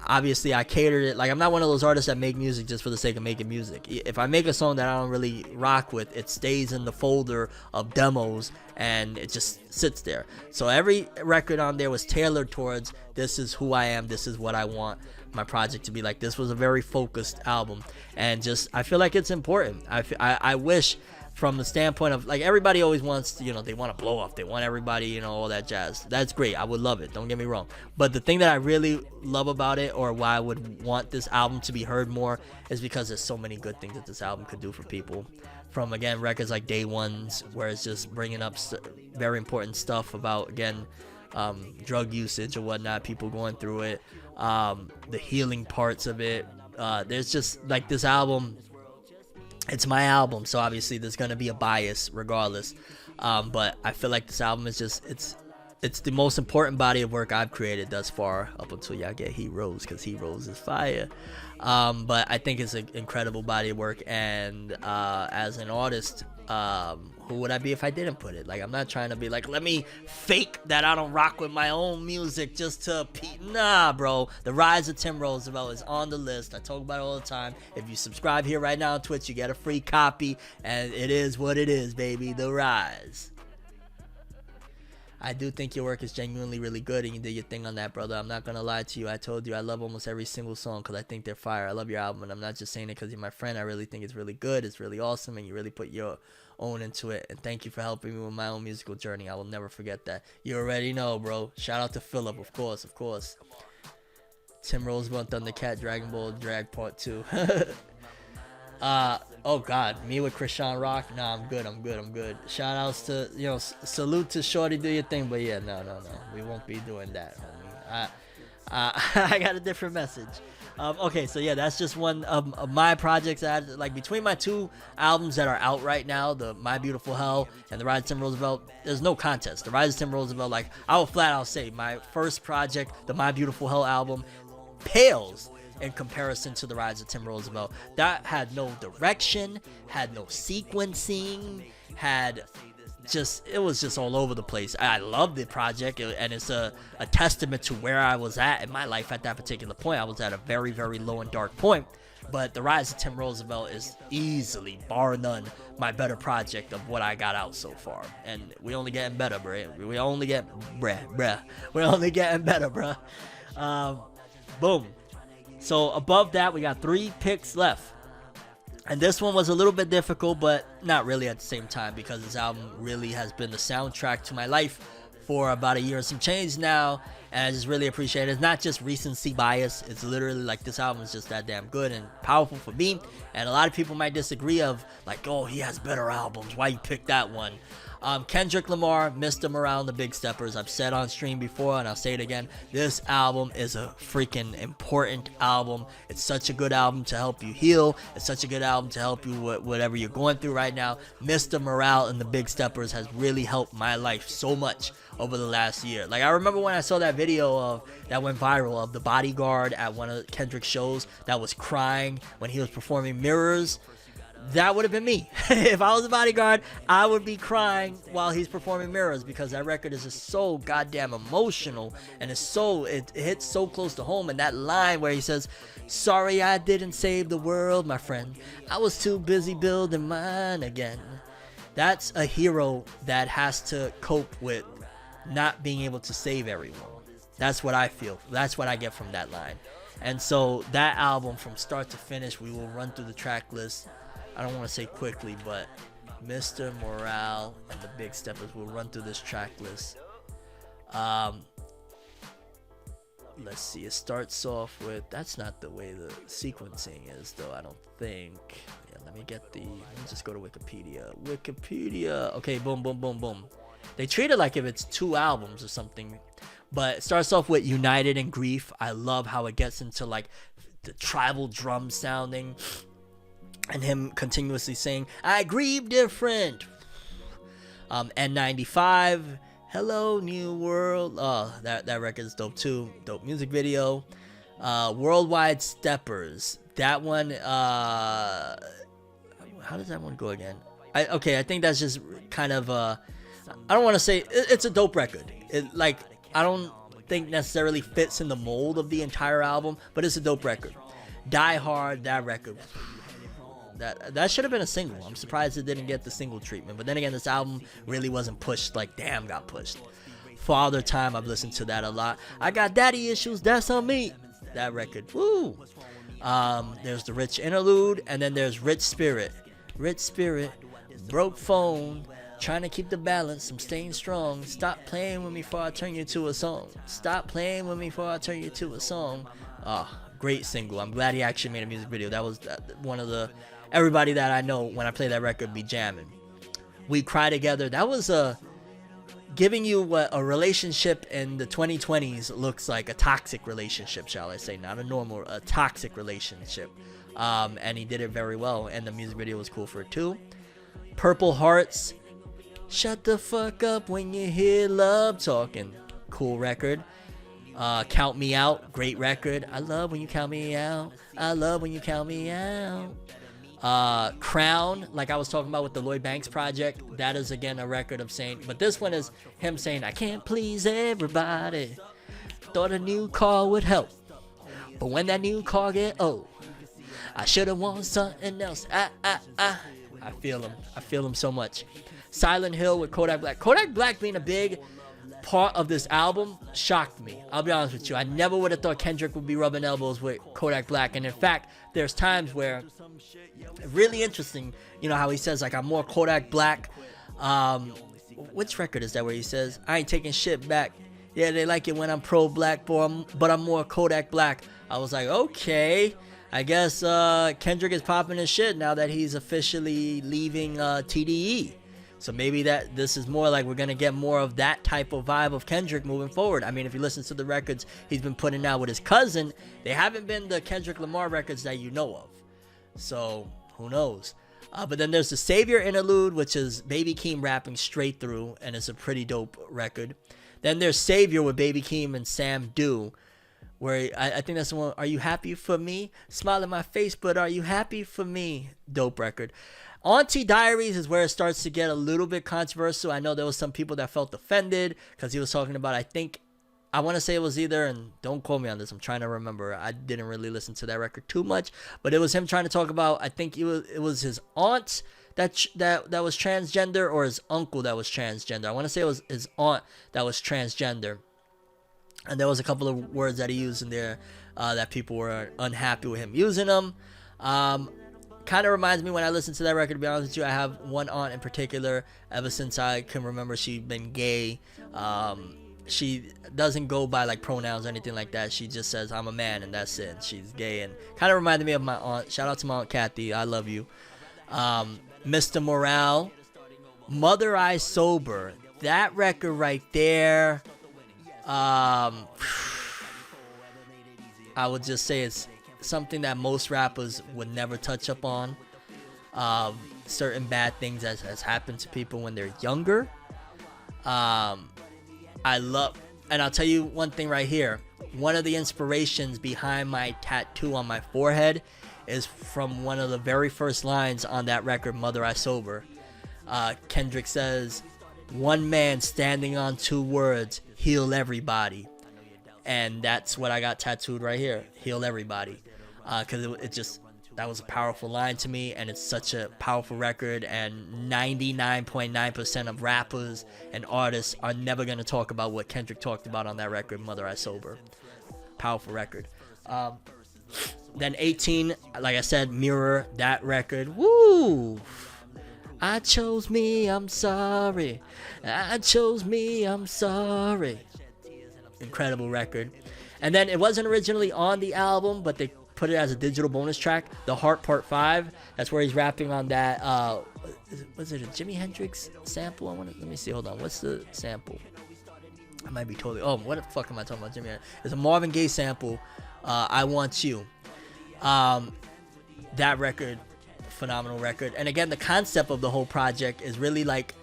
obviously I catered it. Like, I'm not one of those artists that make music just for the sake of making music. If I make a song that I don't really rock with, it stays in the folder of demos and it just sits there. So every record on there was tailored towards, this is who I am, this is what I want my project to be like. This was a very focused album, and just, I feel like it's important. I wish, from the standpoint of, like, everybody always wants to, they want to blow up, they want everybody, all that jazz. That's great, I would love it, don't get me wrong. But the thing that I really love about it, or why I would want this album to be heard more, is because there's so many good things that this album could do for people. From, again, records like Day Ones, where it's just bringing up very important stuff about, again, drug usage or whatnot, people going through it, the healing parts of it. There's just, like, this album, it's my album, so obviously there's gonna be a bias regardless, but I feel like this album is just, it's the most important body of work I've created thus far, up until y'all get Heroes, because Heroes is fire. But I think it's an incredible body of work, and as an artist, who would I be if I didn't put it? Like, I'm not trying to be like, let me fake that I don't rock with my own music just to nah, bro. The Rise of Tim Roosevelt is on the list. I talk about it all the time. If you subscribe here right now on Twitch, you get a free copy, and it is what it is, baby. The Rise. I do think your work is genuinely really good, and you did your thing on that, brother. I'm not gonna lie to you. I told you I love almost every single song because I think they're fire. I love your album, and I'm not just saying it because you're my friend. I really think it's really good. It's really awesome, and you really put your own into it. And thank you for helping me with my own musical journey. I will never forget that. You already know, bro. Shout out to Philip, of course, of course. Tim Roosevelt, Thundercat, Dragon Ball, Drag Part 2. Oh God, me with Krishan Rock? Nah, I'm good. Shout outs to, salute to Shorty, do your thing, but yeah, no, we won't be doing that, homie. I got a different message. Okay, so yeah, that's just one of my projects. Like between my two albums that are out right now, the My Beautiful Hell and The Rise of Tim Roosevelt, there's no contest. The Rise of Tim Roosevelt, like I will flat out say, my first project, the My Beautiful Hell album, pales in comparison to The Rise of Tim Roosevelt. That had no direction, had no sequencing, it was just all over the place. I love the project, and it's a testament to where I was at in my life at that particular point. I was at a very, very low and dark point. But The Rise of Tim Roosevelt is easily, bar none, my better project of what I got out so far. And we only getting better, bruh. We're only getting better, bruh. Boom. So above that, we got 3 picks left. And this one was a little bit difficult, but not really at the same time, because this album really has been the soundtrack to my life for about a year and some change now. And I just really appreciate it. It's not just recency bias. It's literally like this album is just that damn good and powerful for me. And a lot of people might disagree of like, oh, he has better albums. Why you pick that one? Kendrick Lamar, Mr. Morale and the Big Steppers. I've said on stream before, and I'll say it again. This album is a freaking important album. It's such a good album to help you heal. It's such a good album to help you with whatever you're going through right now. Mr. Morale and the Big Steppers has really helped my life so much over the last year. Like, I remember when I saw that video that went viral of the bodyguard at one of Kendrick's shows that was crying when he was performing Mirrors. That would have been me. If I was a bodyguard, I would be crying while he's performing Mirrors, because that record is just so goddamn emotional, and it hits so close to home. And that line where he says, "Sorry I didn't save the world, my friend. I was too busy building mine again." That's a hero that has to cope with not being able to save everyone. That's what I feel. That's what I get from that line. And so that album, from start to finish, we will run through the track list. I don't want to say quickly, but Mr. Morale and the Big Steppers will run through this track list. Let's see. It starts off with, that's not the way the sequencing is, though, I don't think. Yeah, let me just go to Wikipedia. Okay, boom, boom, boom, boom. They treat it like if it's 2 albums or something. But it starts off with United in Grief. I love how it gets into like the tribal drum sounding. And him continuously saying, "I grieve different." N95, "Hello New World." Oh, that record is dope too. Dope music video. Worldwide Steppers. That one, how does that one go again? I think that's just kind of, I don't want to say, it's a dope record. I don't think necessarily fits in the mold of the entire album, but it's a dope record. Die Hard, that record. That should have been a single. I'm surprised it didn't get the single treatment. But then again, this album really wasn't pushed like Damn got pushed. Father Time, I've listened to that a lot. I Got Daddy Issues, That's on Me. That record, woo. There's the Rich Interlude, and then there's Rich Spirit. Rich Spirit, broke phone, trying to keep the balance, I'm staying strong. Stop playing with me before I turn you to a song. Stop playing with me before I turn you to a song. Great single. I'm glad he actually made a music video. That was one of the... Everybody that I know, when I play that record, be jamming. We Cry Together. That was giving you what a relationship in the 2020s looks like. A toxic relationship, shall I say. Not a toxic relationship. And he did it very well. And the music video was cool for it too. Purple Hearts. Shut the fuck up when you hear love talking. Cool record. Count Me Out. Great record. I love when you count me out. I love when you count me out. Crown, like I was talking about with the Lloyd Banks project, that is again a record of saying, but this one is him saying, "I can't please everybody. Thought a new car would help, but when that new car get old, I should have wanted something else." I feel him so much. Silent Hill with Kodak Black. Kodak Black being a big part of this album shocked me. I'll be honest with you. I never would have thought Kendrick would be rubbing elbows with Kodak Black. And in fact, there's times where, really interesting, you know how he says, like, I'm more Kodak Black. Which record is that where he says, I ain't taking shit back. Yeah, they like it when I'm pro-black, but I'm more Kodak Black. I was like, okay. I guess Kendrick is popping his shit now that he's officially leaving TDE. So maybe that this is more like we're going to get more of that type of vibe of Kendrick moving forward. I mean, if you listen to the records he's been putting out with his cousin, they haven't been the Kendrick Lamar records that you know of. So who knows? But then there's the Savior interlude, which is Baby Keem rapping straight through, and it's a pretty dope record. Then there's Savior with Baby Keem and Sam Dew, where I think that's the one. Are you happy for me? Smile in my face, but are you happy for me? Dope record. Auntie Diaries is where it starts to get a little bit controversial. I know there was some people that felt offended because he was talking about, I want to say it was either, and don't quote me on this, I'm trying to remember. I didn't really listen to that record too much, but it was him trying to talk about, I think it was his aunt that was transgender, or his uncle that was transgender. I want to say it was his aunt that was transgender. And there was a couple of words that he used in there that people were unhappy with him using them. Kind of reminds me when I listen to that record, to be honest with you, I have one aunt in particular, ever since I can remember she's been gay. She doesn't go by like pronouns or anything like that. She just says, I'm a man, and that's it. She's gay, and kind of reminded me of my aunt. Shout out to my Aunt Kathy. I love you. Mr. Morale, Mother I Sober. That record right there, I would just say it's something that most rappers would never touch up on. Certain bad things that has happened to people when they're younger. I love, and I'll tell you one thing right here. One of the inspirations behind my tattoo on my forehead is from one of the very first lines on that record, Mother I Sober. Kendrick says, one man standing on two words, heal everybody. And that's what I got tattooed right here, heal everybody. Because it just, that was a powerful line to me, and it's such a powerful record, and 99.9% of rappers and artists are never going to talk about what Kendrick talked about on that record, Mother I Sober. Powerful record. Then 18, like I said, Mirror, that record. Woo! I chose me, I'm sorry. I chose me, I'm sorry. Incredible record. And then it wasn't originally on the album, but they put it as a digital bonus track, The Heart Part 5. That's where he's rapping on that, was it a Jimi Hendrix sample? Let me see, hold on. What's the sample? I might be totally, what the fuck am I talking about, Jimi? It's a Marvin Gaye sample, I Want You. That record, phenomenal record. And again, the concept of the whole project is really like,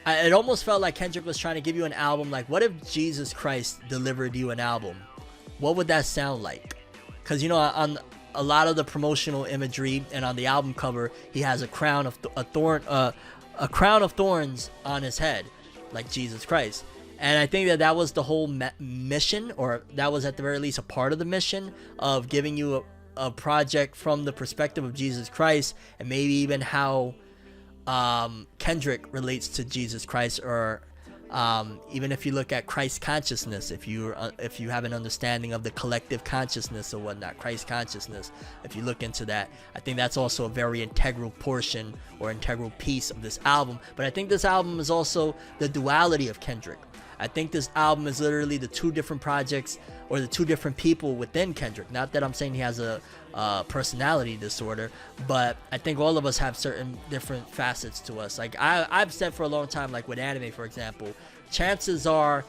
it almost felt like Kendrick was trying to give you an album. Like, what if Jesus Christ delivered you an album? What would that sound like? Because, you know, on a lot of the promotional imagery and on the album cover, he has a crown of thorns on his head, like Jesus Christ. And I think that was the whole mission, or that was at the very least a part of the mission of giving you a project from the perspective of Jesus Christ, and maybe even how Kendrick relates to Jesus Christ, or even if you look at Christ consciousness, if you have an understanding of the collective consciousness or whatnot, Christ consciousness, if you look into that, I think that's also a very integral portion or integral piece of this album. But I think this album is also the duality of Kendrick. I think this album is literally the two different projects, or the two different people within Kendrick. Not that I'm saying he has a personality disorder, but I think all of us have certain different facets to us. Like I've said for a long time, like with anime, for example, chances are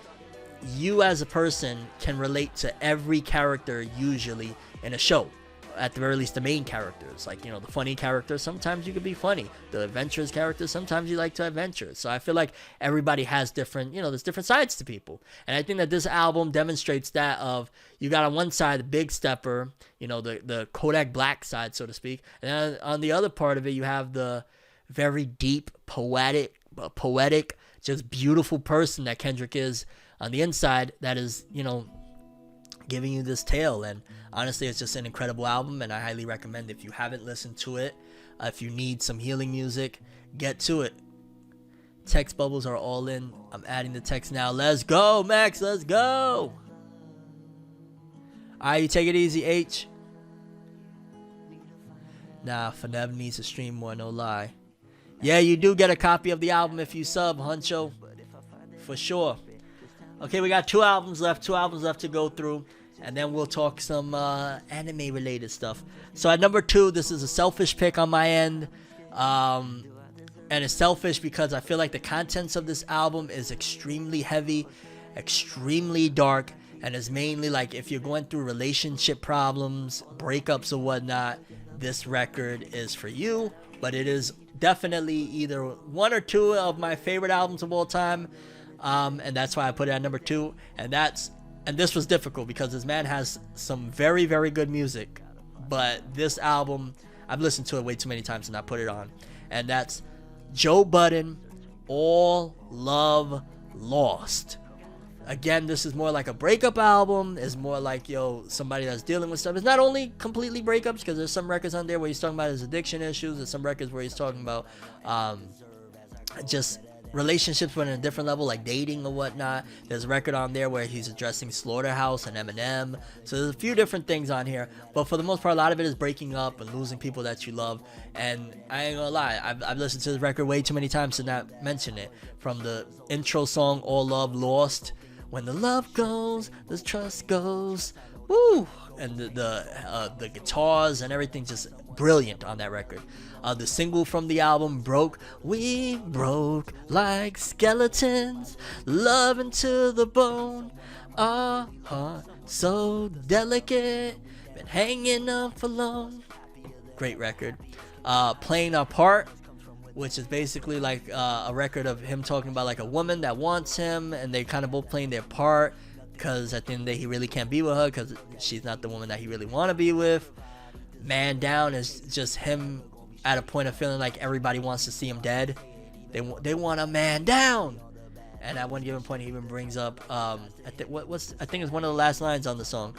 you as a person can relate to every character usually in a show. At the very least, the main characters, like, you know, the funny characters, sometimes you could be funny. The adventurous characters, sometimes you like to adventure. So I feel like everybody has different, you know, there's different sides to people. And I think that this album demonstrates that of, you got on one side the big stepper, you know, the Kodak Black side, so to speak. And then on the other part of it, you have the very deep, poetic, just beautiful person that Kendrick is on the inside, that is, you know, giving you this tale. And honestly, it's just an incredible album, and I highly recommend it. If you haven't listened to it, if you need some healing music, get to it. Text bubbles are all in. I'm adding the text now. Let's go, Max. Let's go. Alright, you take it easy, H. Nah, Fornever needs to stream more, no lie. Yeah, you do get a copy of the album if you sub, Huncho. For sure. Okay, we got 2 albums left. 2 albums left to go through. And then we'll talk some anime-related stuff. So at number 2, this is a selfish pick on my end. And it's selfish because I feel like the contents of this album is extremely heavy, extremely dark, and is mainly like if you're going through relationship problems, breakups or whatnot, this record is for you. But it is definitely either 1 or 2 of my favorite albums of all time. And that's why I put it at number 2. And this was difficult because this man has some very, very good music. But this album, I've listened to it way too many times and I put it on. And that's Joe Budden, All Love Lost. Again, this is more like a breakup album. It's more like, somebody that's dealing with stuff. It's not only completely breakups, because there's some records on there where he's talking about his addiction issues. There's some records where he's talking about just relationships but on a different level, like dating or whatnot. There's a record on there where he's addressing Slaughterhouse and Eminem. So there's a few different things on here, but for the most part, a lot of it is breaking up and losing people that you love. And I ain't gonna lie, I've listened to this record way too many times to not mention it. From the intro song All Love Lost, when the love goes, the trust goes, woo, and the guitars and everything just brilliant on that record. The single from the album, Broke, we broke like skeletons, loving to the bone, our heart so delicate, been hanging up for long. Great record. Playing Our Part, which is basically like a record of him talking about like a woman that wants him, and they kind of both playing their part, because at the end of the day he really can't be with her because she's not the woman that he really want to be with. Man Down is just him at a point of feeling like everybody wants to see him dead. They want a man down. And at one given point he even brings up I think it's one of the last lines on the song.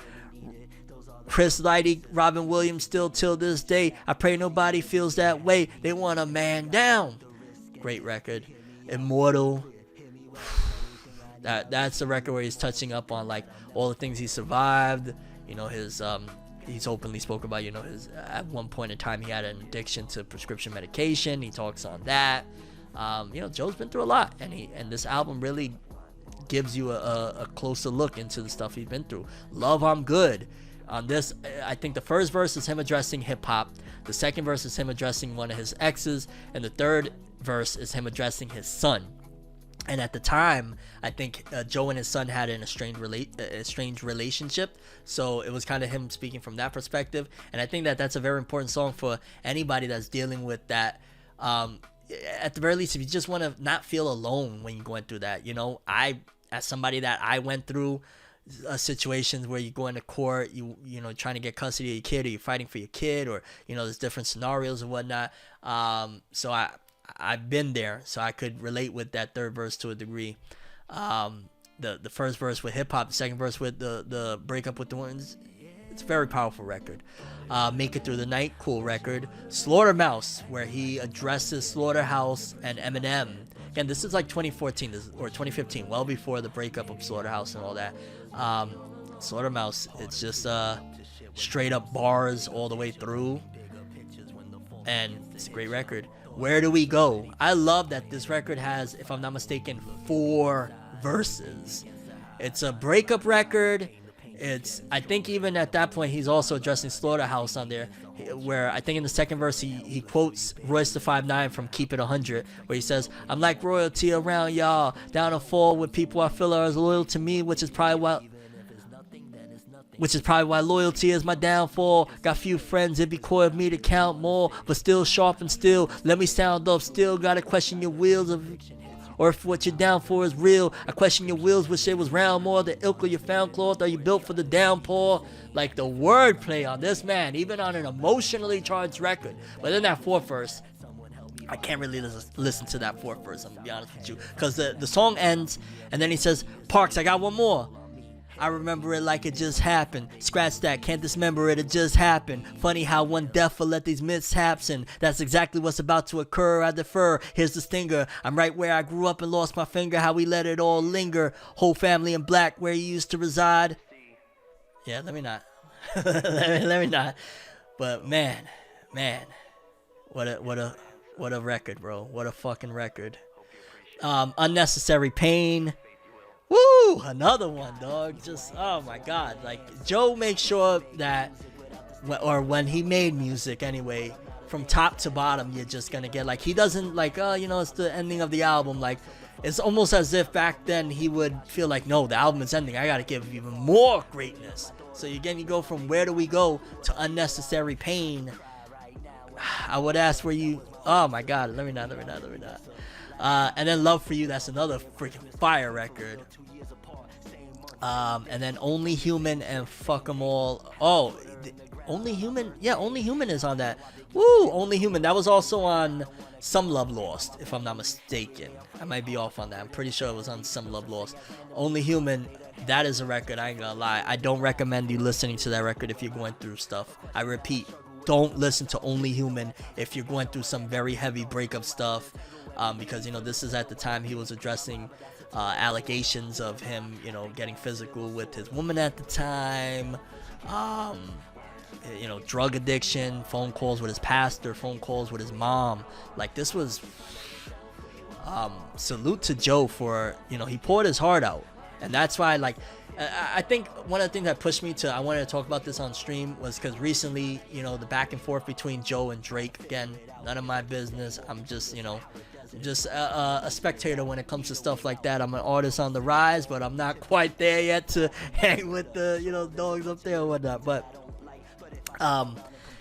Chris Lighty, Robin Williams, still till this day, I pray nobody feels that way. They want a man down. Great record. Immortal. That's the record where he's touching up on like all the things he survived. His he's openly spoke about, his at one point in time he had an addiction to prescription medication. He talks on that. Joe's been through a lot, and this album really gives you a closer look into the stuff he's been through. Love, I'm Good. On this, I think the first verse is him addressing hip-hop, the second verse is him addressing one of his exes, and the third verse is him addressing his son. And at the time, I think Joe and his son had an estranged relationship, so it was kind of him speaking from that perspective. And I think that's a very important song for anybody that's dealing with that. At the very least, if you just want to not feel alone when you're going through that, as somebody that I went through situations where you go into court, trying to get custody of your kid, or you're fighting for your kid, or there's different scenarios and whatnot. So I've been there, so I could relate with that third verse to a degree. The first verse with hip hop, the second verse with the breakup with the ones. It's a very powerful record. Make It Through the Night, cool record. Slaughtermouse, where he addresses Slaughterhouse and Eminem. Again, this is like 2014 or 2015, well before the breakup of Slaughterhouse and all that. Slaughtermouse, it's just straight up bars all the way through, and it's a great record. Where Do We Go? I love that this record has, if I'm not mistaken, 4 verses. It's a breakup record. I think even at that point he's also addressing Slaughterhouse on there, where I think in the second verse he quotes Royce the 5'9" from Keep It 100, where he says, I'm like royalty around y'all, down to fall with people I feel are as loyal to me, which is probably why loyalty is my downfall. Got few friends, it'd be coy of me to count more, but still sharp and still, let me sound up, still gotta question your wheels or if what you're down for is real. I question your wheels, wish it was round more. The ilk of your found cloth, are you built for the downpour? Like the wordplay on this, man, even on an emotionally charged record. But then that fourth verse, I can't really listen to that fourth verse, I'm gonna be honest with you, because the song ends and then he says, Parks, I got one more. I remember it like it just happened. Scratch that, can't dismember it, it just happened. Funny how one death will let these mishaps in. That's exactly what's about to occur, I defer. Here's the stinger, I'm right where I grew up and lost my finger. How we let it all linger. Whole family in black, where you used to reside. Yeah, let me not. let me not. But man, what a record, bro. What a fucking record. Unnecessary Pain. Woo! Another one, dog. Just, oh my god. Like, Joe makes sure that, when he made music anyway, from top to bottom, you're just gonna get, like, he doesn't, like, oh, you know, it's the ending of the album. Like, it's almost as if back then he would feel like, no, the album is ending. I gotta give even more greatness. So again, you go from Where Do We Go to Unnecessary Pain. I would ask where you, oh my god, let me not. And then Love For You, that's another freaking fire record. And then Only Human and Fuck 'Em All. Oh, Only Human? Yeah, Only Human is on that. Woo, Only Human. That was also on Some Love Lost, if I'm not mistaken. I might be off on that. I'm pretty sure it was on Some Love Lost. Only Human, that is a record, I ain't gonna lie. I don't recommend you listening to that record if you're going through stuff. I repeat, don't listen to Only Human if you're going through some very heavy breakup stuff. Because, you know, this is at the time he was addressing allegations of him, you know, getting physical with his woman at the time. You know, drug addiction, phone calls with his pastor, phone calls with his mom. Like, this was salute to Joe for, you know, he poured his heart out. And that's why, like, I think one of the things that pushed me to, I wanted to talk about this on stream, was because recently, you know, the back and forth between Joe and Drake, again, none of my business. I'm just, you know, just a spectator when it comes to stuff like that. I'm an artist on the rise, but I'm not quite there yet to hang with the, you know, dogs up there or whatnot. But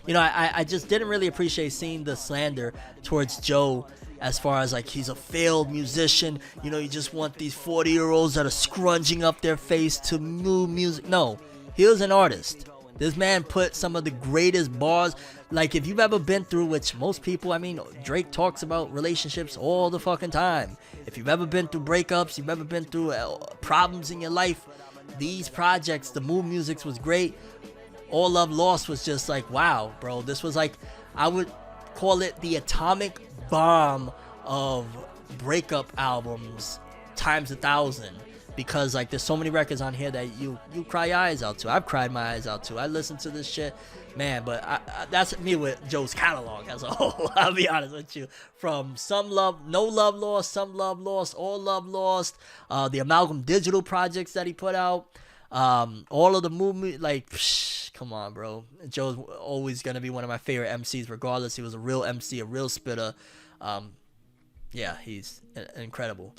you know, I just didn't really appreciate seeing the slander towards Joe, as far as like he's a failed musician. You know, you just want these 40-year-olds that are scrunging up their face to new music. No, he was an artist. This man put some of the greatest bars. Like, if you've ever been through, which most people, I mean, Drake talks about relationships all the fucking time. If you've ever been through breakups, you've ever been through problems in your life, these projects, the Mood Music was great. All Love Lost was just like, wow, bro. This was like, I would call it the atomic bomb of breakup albums times 1,000. Because, like, there's so many records on here that you cry your eyes out to. I've cried my eyes out to. I listen to this shit, man. But that's me with Joe's catalog as a whole. I'll be honest with you. From Some Love, No Love Lost, Some Love Lost, All Love Lost, the Amalgam Digital projects that he put out, all of the movement, like, come on, bro. Joe's always gonna be one of my favorite MCs, regardless. He was a real MC, a real spitter. Yeah, he's incredible.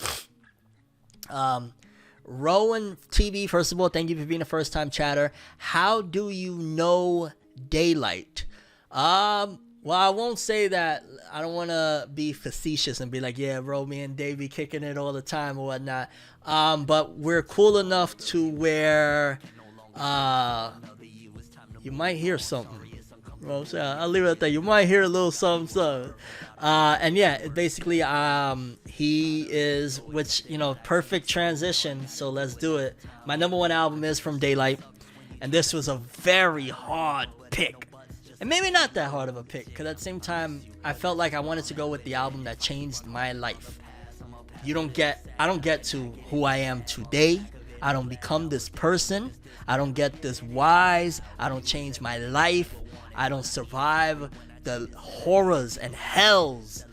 Rowan TV, first of all, thank you for being a first-time chatter. How do you know Daylight? Well, I won't say that. I don't want to be facetious and be like, yeah, bro, me and Dave be kicking it all the time or whatnot. But we're cool enough to where you might hear something. Well, I'll leave it at that. You might hear a little something. And yeah, basically, he is, which, you know, perfect transition. So let's do it. My number one album is from Daylight, and this was a very hard pick, and maybe not that hard of a pick, because at the same time, I felt like I wanted to go with the album that changed my life. I don't get to who I am today. I don't become this person. I don't get this wise. I don't change my life. I don't survive the horrors and hells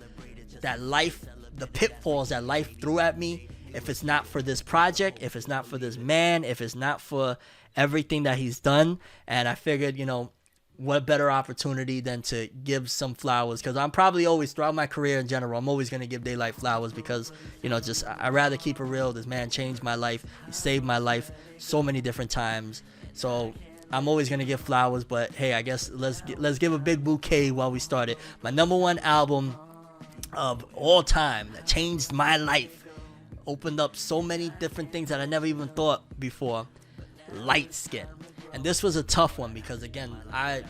that life, the pitfalls that life threw at me, if it's not for this project, if it's not for this man, if it's not for everything that he's done. And I figured, you know, what better opportunity than to give some flowers, because I'm probably always, throughout my career in general, I'm always going to give Daylight flowers, because, you know, just, I'd rather keep it real. This man changed my life. He saved my life so many different times. So I'm always gonna give flowers, but hey, I guess let's give a big bouquet while we started. My number one album of all time that changed my life, opened up so many different things that I never even thought before. Light Skin. And this was a tough one because, again, my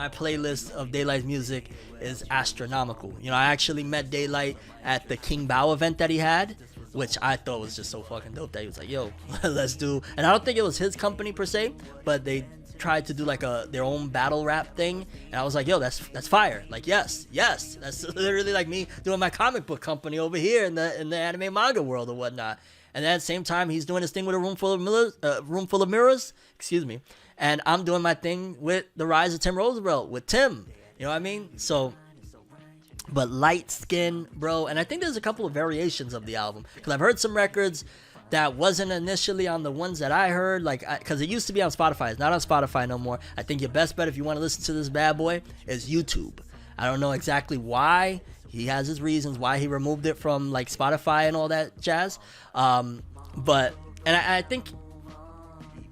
playlist of Daylight's music is astronomical. You know, I actually met Daylight at the King Bao event that he had. which I thought was just so fucking dope that he was like, yo, let's do. And I don't think it was his company per se, but they tried to do like their own battle rap thing, and I was like, yo, that's fire. Like, yes, that's literally like me doing my comic book company over here in the anime manga world or whatnot. And then at the same time, he's doing his thing with a room full of mirrors, excuse me, and I'm doing my thing with the Rise of Tim Roosevelt with Tim. You know what I mean? So, but Light Skin, bro, and I think there's a couple of variations of the album, because I've heard some records that wasn't initially on the ones that I heard, like, because it used to be on Spotify. It's not on Spotify no more. I think your best bet if you want to listen to this bad boy is YouTube. I don't know exactly why. He has his reasons why he removed it from like Spotify and all that jazz. But I think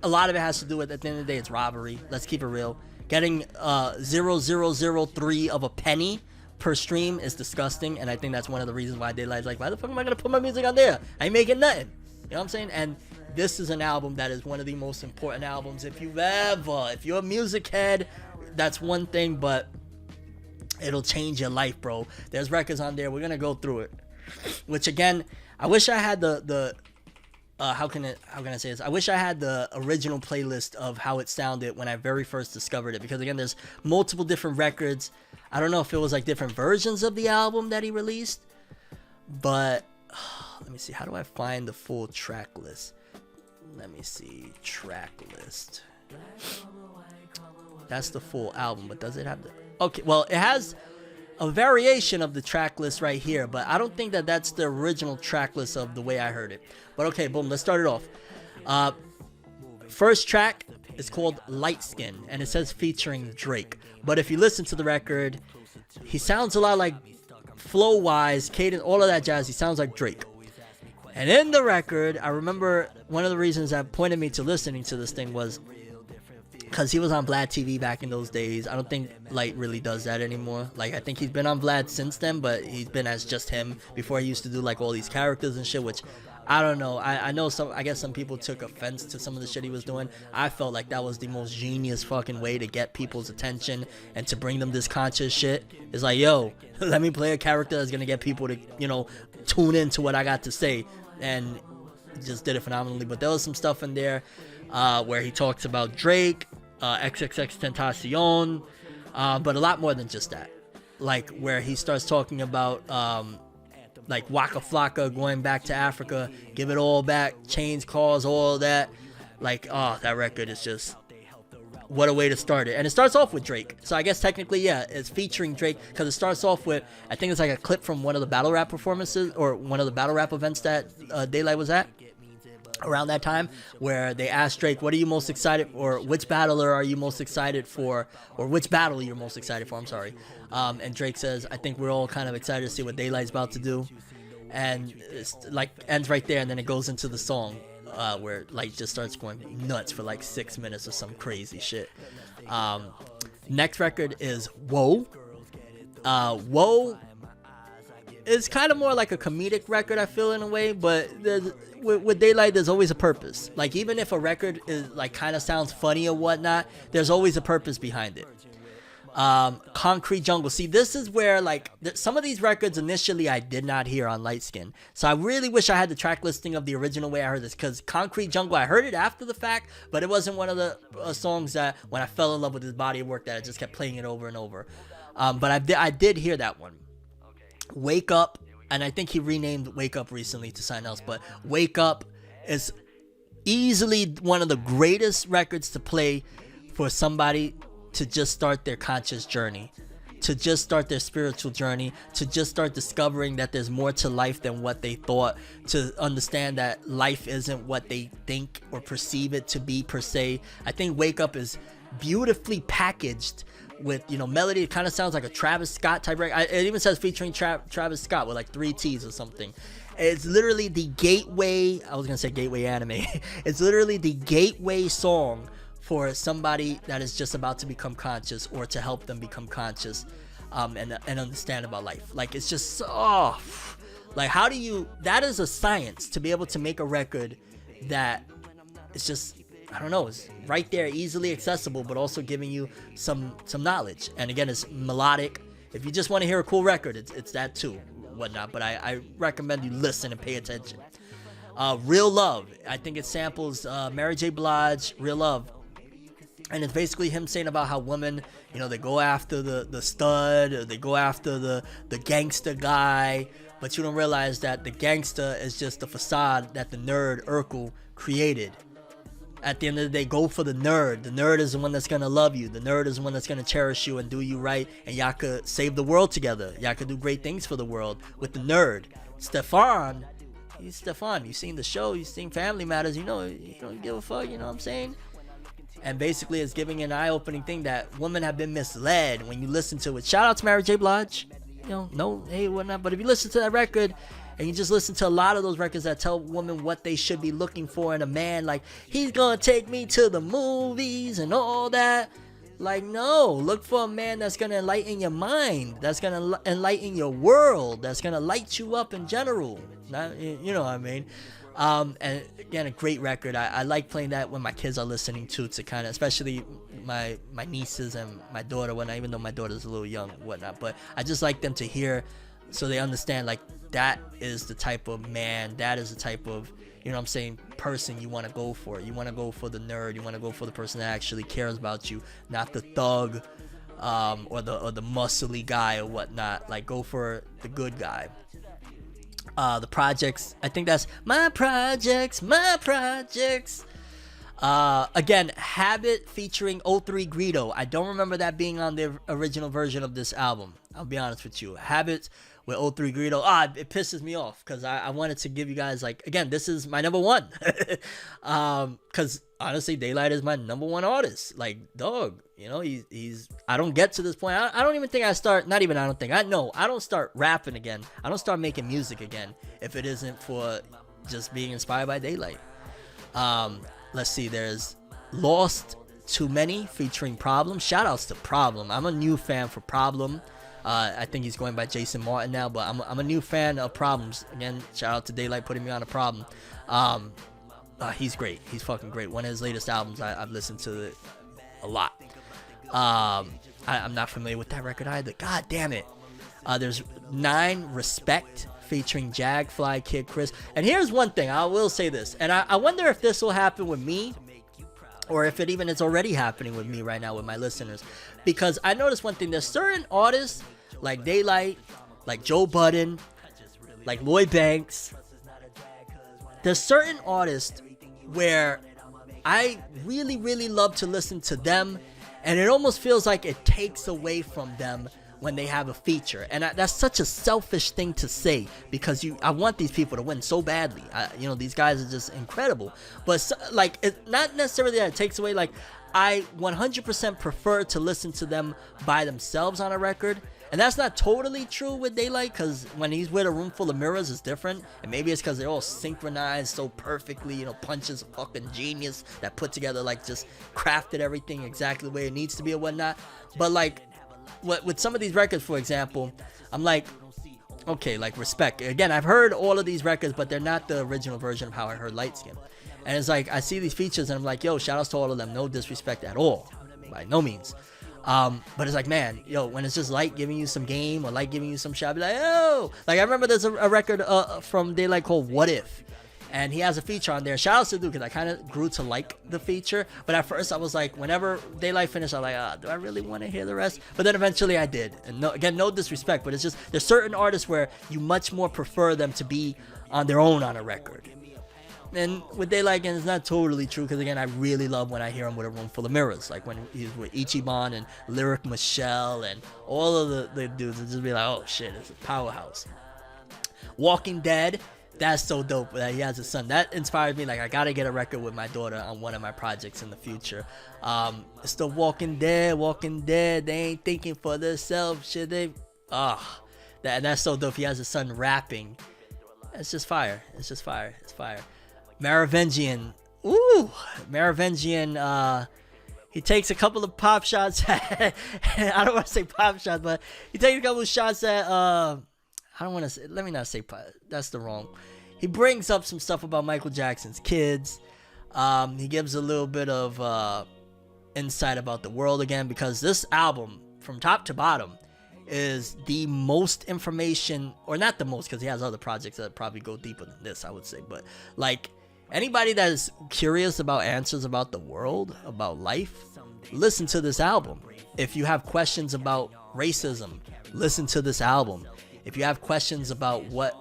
a lot of it has to do with, at the end of the day, it's robbery. Let's keep it real. Getting 0.0003 of a penny per stream is disgusting, and I think that's one of the reasons why Daylight's like, why the fuck am I gonna put my music on there? I ain't making nothing. You know what I'm saying? And this is an album that is one of the most important albums. If you're a music head, that's one thing, but it'll change your life, bro. There's records on there. We're gonna go through it. Which again, I wish I had how can I say this? I wish I had the original playlist of how it sounded when I very first discovered it, because again, there's multiple different records. I don't know if it was like different versions of the album that he released, but let me see. How do I find the full track list? Let me see. Track list. That's the full album, but does it have the... Okay, well, it has a variation of the track list right here, but I don't think that that's the original track list of the way I heard it. But okay, boom, let's start it off. First track is called Light Skin, and it says featuring Drake. But if you listen to the record, he sounds a lot like, flow-wise, cadence, all of that jazz, he sounds like Drake. And in the record, I remember one of the reasons that pointed me to listening to this thing was because he was on Vlad TV back in those days. I don't think Light really does that anymore. Like, I think he's been on Vlad since then, but he's been as just him. Before, he used to do like all these characters and shit, which I don't know. I know I guess some people took offense to some of the shit he was doing. I felt like that was the most genius fucking way to get people's attention and to bring them this conscious shit. It's like, yo, let me play a character that's gonna get people to, you know, tune into what I got to say. And just did it phenomenally. But there was some stuff in there where he talks about Drake, XXX Tentacion, but a lot more than just that. Like, where he starts talking about like Waka Flocka, going back to Africa, give it all back, change cause, all that. Like, oh, that record is just, what a way to start it. And it starts off with Drake. So I guess technically, yeah, it's featuring Drake, because it starts off with, I think it's like a clip from one of the battle rap performances, or one of the battle rap events that Daylight was at around that time, where they asked Drake, what are you most excited, or which battler are you most excited for, or which battle you're most excited for, I'm sorry. And Drake says, I think we're all kind of excited to see what Daylight's about to do. And it's like ends right there, and then it goes into the song where Light just starts going nuts for like 6 minutes or some crazy shit. Next record is Whoa. Whoa is kind of more like a comedic record, I feel, in a way, but with Daylight, there's always a purpose. Like, even if a record is like kind of sounds funny or whatnot, there's always a purpose behind it. Concrete Jungle. See, this is where like some of these records initially I did not hear on Light Skin, so I really wish I had the track listing of the original way I heard this, because Concrete Jungle, I heard it after the fact, but it wasn't one of the songs that when I fell in love with his body of work that I just kept playing it over and over. But I did hear that one. Wake Up, and I think he renamed Wake Up recently to something else, but Wake Up is easily one of the greatest records to play for somebody to just start their conscious journey, to just start their spiritual journey, to just start discovering that there's more to life than what they thought, to understand that life isn't what they think or perceive it to be per se. I think Wake Up is beautifully packaged with, you know, melody. It kind of sounds like a Travis Scott type record. It even says featuring Travis Scott with like 3 T's or something. It's literally the gateway, I was gonna say gateway anime. It's literally the gateway song for somebody that is just about to become conscious, or to help them become conscious, and understand about life. Like, it's just so, like, how do you, that is a science, to be able to make a record that it's just, I don't know, it's right there, easily accessible, but also giving you some knowledge. And again, it's melodic. If you just want to hear a cool record, it's that too, whatnot. But I recommend you listen and pay attention. Real Love. I think it samples Mary J. Blige, Real Love. And it's basically him saying about how women, you know, they go after the stud, or they go after the gangster guy, but you don't realize that the gangster is just the facade that the nerd Urkel created. At the end of the day, go for the nerd. The nerd is the one that's going to love you. The nerd is the one that's going to cherish you and do you right, and y'all could save the world together. Y'all could do great things for the world with the nerd. Stefan, he's Stefan. You've seen the show. You've seen Family Matters. You know, you don't give a fuck. You know what I'm saying? And basically it's giving an eye-opening thing that women have been misled when you listen to it. Shout out to Mary J. Blige. You know, no, hey, whatnot. But if you listen to that record and you just listen to a lot of those records that tell women what they should be looking for in a man, like, he's gonna take me to the movies and all that. Like, no, look for a man that's gonna enlighten your mind, that's gonna enlighten your world, that's gonna light you up in general. Not, you know what I mean? And again, a great record. I like playing that when my kids are listening to kind of, especially my nieces and my daughter, whatnot, even though my daughter's a little young, whatnot. But I just like them to hear, so they understand, like, that is the type of man, that is the type of, you know what I'm saying, person you want to go for. You want to go for the nerd. You want to go for the person that actually cares about you, not the thug, or the muscly guy or whatnot. Like, go for the good guy. The projects, I think that's my projects. Again, Habit featuring O3 Greedo. I don't remember that being on the original version of this album. I'll be honest with you. Habit with O3 Greedo. It pisses me off because I wanted to give you guys, like, again, this is my number one. Because honestly, Daylight is my number one artist. Like, dog, you know, he's I don't get to this point. I don't even think I start, not even I don't think, I know, I don't start rapping again. I don't start making music again if it isn't for just being inspired by Daylight. Let's see, there's Lost Too Many featuring Problem. Shout outs to Problem. I'm a new fan for Problem. I think he's going by Jason Martin now, but I'm a new fan of Problems. Again, shout out to Daylight putting me on a Problem. He's great. He's fucking great. One of his latest albums, I've listened to it a lot. I'm not familiar with that record either. God damn it. There's 9 Respect featuring Jag, Fly, Kid Chris. And here's one thing, I will say this, and I wonder if this will happen with me, or if it even is already happening with me right now with my listeners. Because I noticed one thing, there's certain artists like Daylight, like Joe Budden, like Lloyd Banks. There's certain artists where I really, really love to listen to them, and it almost feels like it takes away from them when they have a feature. And that's such a selfish thing to say, because I want these people to win so badly. You know, these guys are just incredible. But like, it's not necessarily that it takes away. Like, I 100% prefer to listen to them by themselves on a record. And that's not totally true with Daylight, because when he's with a room full of mirrors, it's different. And maybe it's because they're all synchronized so perfectly. You know, Punch is a fucking genius that put together, like, just crafted everything exactly the way it needs to be or whatnot. But like, with some of these records, for example, I'm like, okay, like Respect. Again, I've heard all of these records, but they're not the original version of how I heard Light Skin. And it's like, I see these features and I'm like, yo, shout outs to all of them. No disrespect at all, by no means. But it's like, man, yo, when it's just Light giving you some game or Light giving you some shit, I'll be like, oh, like, I remember there's a record from Daylight called What If, and he has a feature on there. Shout outs to Dude, because I kind of grew to like the feature, but at first I was like, whenever Daylight finished, I'm like, do I really want to hear the rest? But then eventually I did. And no, again, no disrespect, but it's just, there's certain artists where you much more prefer them to be on their own on a record. And with Daylight, again, it's not totally true, because again, I really love when I hear him with a room full of mirrors, like when he's with Ichiban and Lyric Michelle and all of the dudes. It just be like, oh shit, it's a powerhouse. Walking Dead, that's so dope that he has a son. That inspired me. Like, I gotta get a record with my daughter on one of my projects in the future. It's the Walking Dead. They ain't thinking for themselves. Shit, that's so dope. He has a son rapping. It's just fire. It's fire. Maravengian. Maravengian. He takes a couple of pop shots at, I don't want to say pop shots, but he takes a couple of shots at, I don't want to say, let me not say, that's the wrong. He brings up some stuff about Michael Jackson's kids. He gives a little bit of insight about the world again, because this album, from top to bottom, is the most information, or not the most, because he has other projects that probably go deeper than this, I would say. But like anybody that is curious about answers about the world, about life, listen to this album. If you have questions about racism, listen to this album. If you have questions about what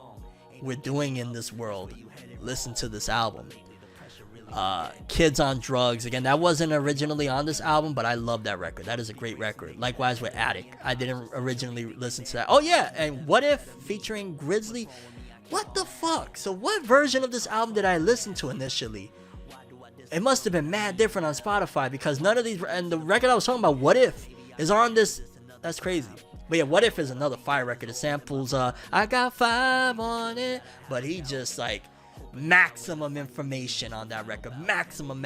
we're doing in this world, listen to this album. Kids on Drugs, again, that wasn't originally on this album, but I love that record. That is a great record. Likewise with Attic, I didn't originally listen to that. Oh yeah, and What If featuring Grizzly. What the fuck? So what version of this album did I listen to initially? It must have been mad different on Spotify, because none of these, and the record I was talking about, What If, is on this. That's crazy. But yeah, What If is another fire record. It samples I Got 5 on it, but he just like maximum information on that record. Maximum.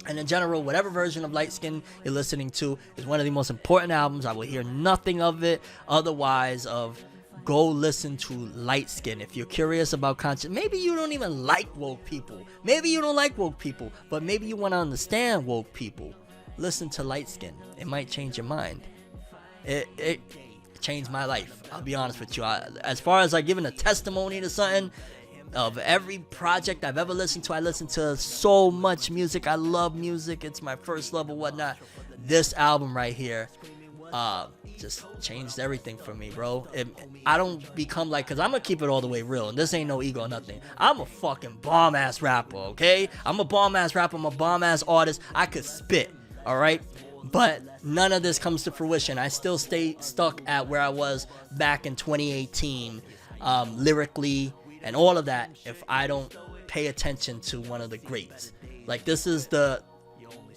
And in general, whatever version of Light Skin you're listening to is one of the most important albums. I will hear nothing of it otherwise of go listen to Light Skin. If you're curious about content, maybe you don't even like woke people. Maybe you don't like woke people, but maybe you want to understand woke people. Listen to Light Skin. It might change your mind. It changed my life. I'll be honest with you. As far as like giving a testimony to something, of every project I've ever listened to, I listen to so much music. I love music. It's my first love or whatnot. This album right here just changed everything for me, bro. I don't become like, because I'm going to keep it all the way real, and this ain't no ego or nothing. I'm a fucking bomb-ass rapper, okay? I'm a bomb-ass rapper. I'm a bomb-ass artist. I could spit, all right? But none of this comes to fruition. I still stay stuck at where I was back in 2018, lyrically, and all of that, if I don't pay attention to one of the greats. Like, this is the,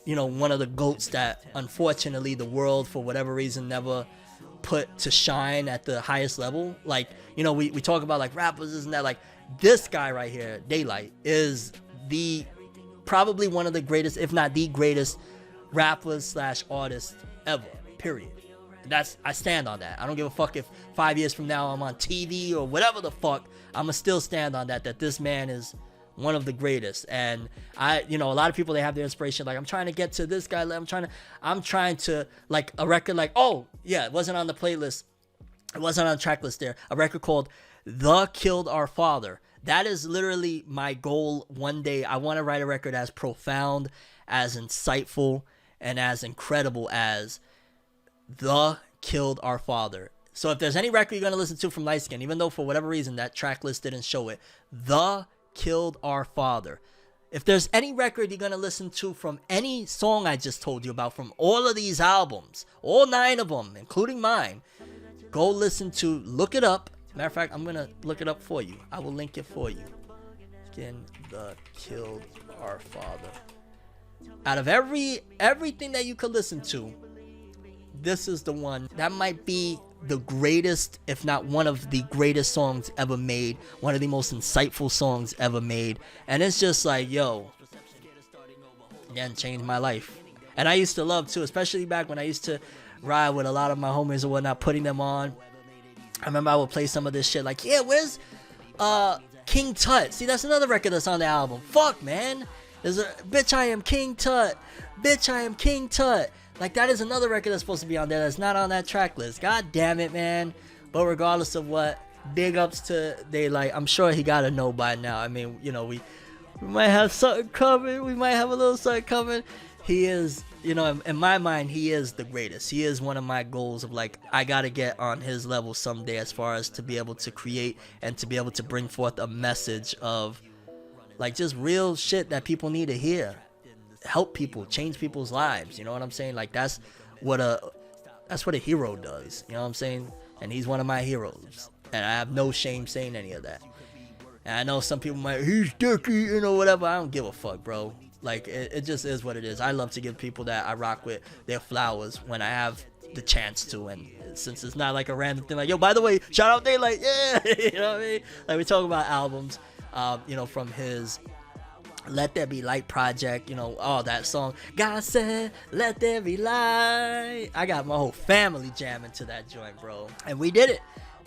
one of the GOATs that, unfortunately, the world, for whatever reason, never put to shine at the highest level. Like, we talk about, like, rappers, isn't that, like, this guy right here, Daylight, is probably one of the greatest, if not the greatest, rappers / artists ever, period. I stand on that. I don't give a fuck if 5 years from now I'm on TV or whatever the fuck. I'ma still stand on that this man is one of the greatest. And a lot of people, they have their inspiration, like, I'm trying to get to this guy, I'm trying to like a record, like, oh yeah, it wasn't on the playlist, it wasn't on the track list there, a record called The Killed Our Father. That is literally my goal one day. I want to write a record as profound, as insightful, and as incredible as The Killed Our Father. So if there's any record you're going to listen to from Light Skin, even though for whatever reason that track list didn't show it, The Killed Our Father. If there's any record you're going to listen to from any song I just told you about, from all of these albums, all 9 of them, including mine, go listen to, look it up. Matter of fact, I'm going to look it up for you. I will link it for you. Again, The Killed Our Father. Out of everything that you could listen to, this is the one that might be the greatest, if not one of the greatest songs ever made, one of the most insightful songs ever made. And it's just like, yo, again, changed my life. And I used to love too, especially back when I used to ride with a lot of my homies or whatnot, putting them on. I remember I would play some of this shit like, yeah, where's King Tut? See, that's another record that's on the album. Fuck, man. There's a Bitch I Am King Tut. Bitch I Am King Tut. Like, that is another record that's supposed to be on there that's not on that track list. God damn it, man. But regardless of what, big ups to Daylight. I'm sure he gotta know by now. I mean, we might have something coming. We might have a little something coming. He is, in my mind, he is the greatest. He is one of my goals of, like, I gotta get on his level someday, as far as to be able to create and to be able to bring forth a message of, like, just real shit that people need to hear. Help people, change people's lives. You know what I'm saying? Like, that's what a hero does. You know what I'm saying? And he's one of my heroes, and I have no shame saying any of that. And I know some people might, he's dicky, whatever. I don't give a fuck, bro. Like, it just is what it is. I love to give people that I rock with their flowers when I have the chance to, and since it's not like a random thing, like, yo, by the way, shout out Daylight, yeah. You know what I mean? Like, we talk about albums, from his Let There Be Light project, that song, God said, let there be light. I got my whole family jamming to that joint, bro. And we did it.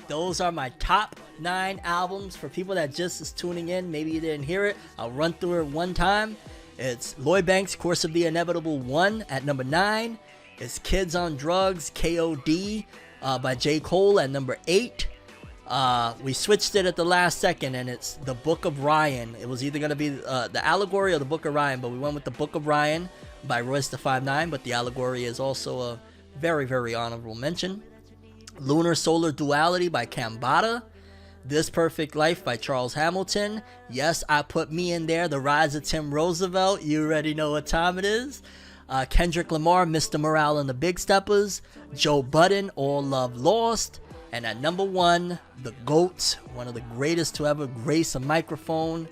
Those are my top 9 albums. For people that just is tuning in, maybe you didn't hear it, I'll run through it one time. It's Lloyd Banks' Course of the Inevitable 1 at number 9. It's Kids on Drugs, KOD, by J. Cole at number 8. We switched it at the last second, and it's The Book of Ryan. It was either going to be the Allegory or The Book of Ryan, but we went with The Book of Ryan by Royce da 5'9", but the Allegory is also a very, very honorable mention. Lunar Solar Duality by Cambada. This Perfect Life by Charles Hamilton. Yes, I put me in there. The Rise of Tim Roosevelt. You already know what time it is. Kendrick Lamar, Mr. Morale and the Big Steppers. Joe Budden, All Love Lost. And at number 1, the GOAT, one of the greatest to ever grace a microphone.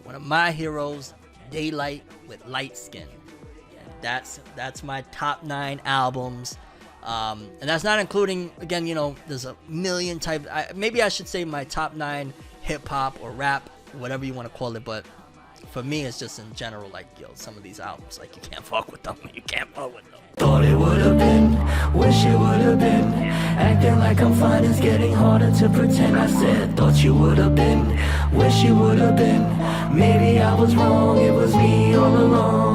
One of my heroes, Daylight with Light Skin. And that's my top 9 albums. And that's not including, again, you know, there's a million types. Maybe I should say my top 9 hip-hop or rap, whatever you want to call it, but for me, it's just in general, like, yo, some of these albums, like, you can't fuck with them. You can't fuck with them. Thought it would have been, wish it would have been. Acting like I'm fine is getting harder to pretend. I said, thought you would have been, wish you would have been. Maybe I was wrong, it was me all along.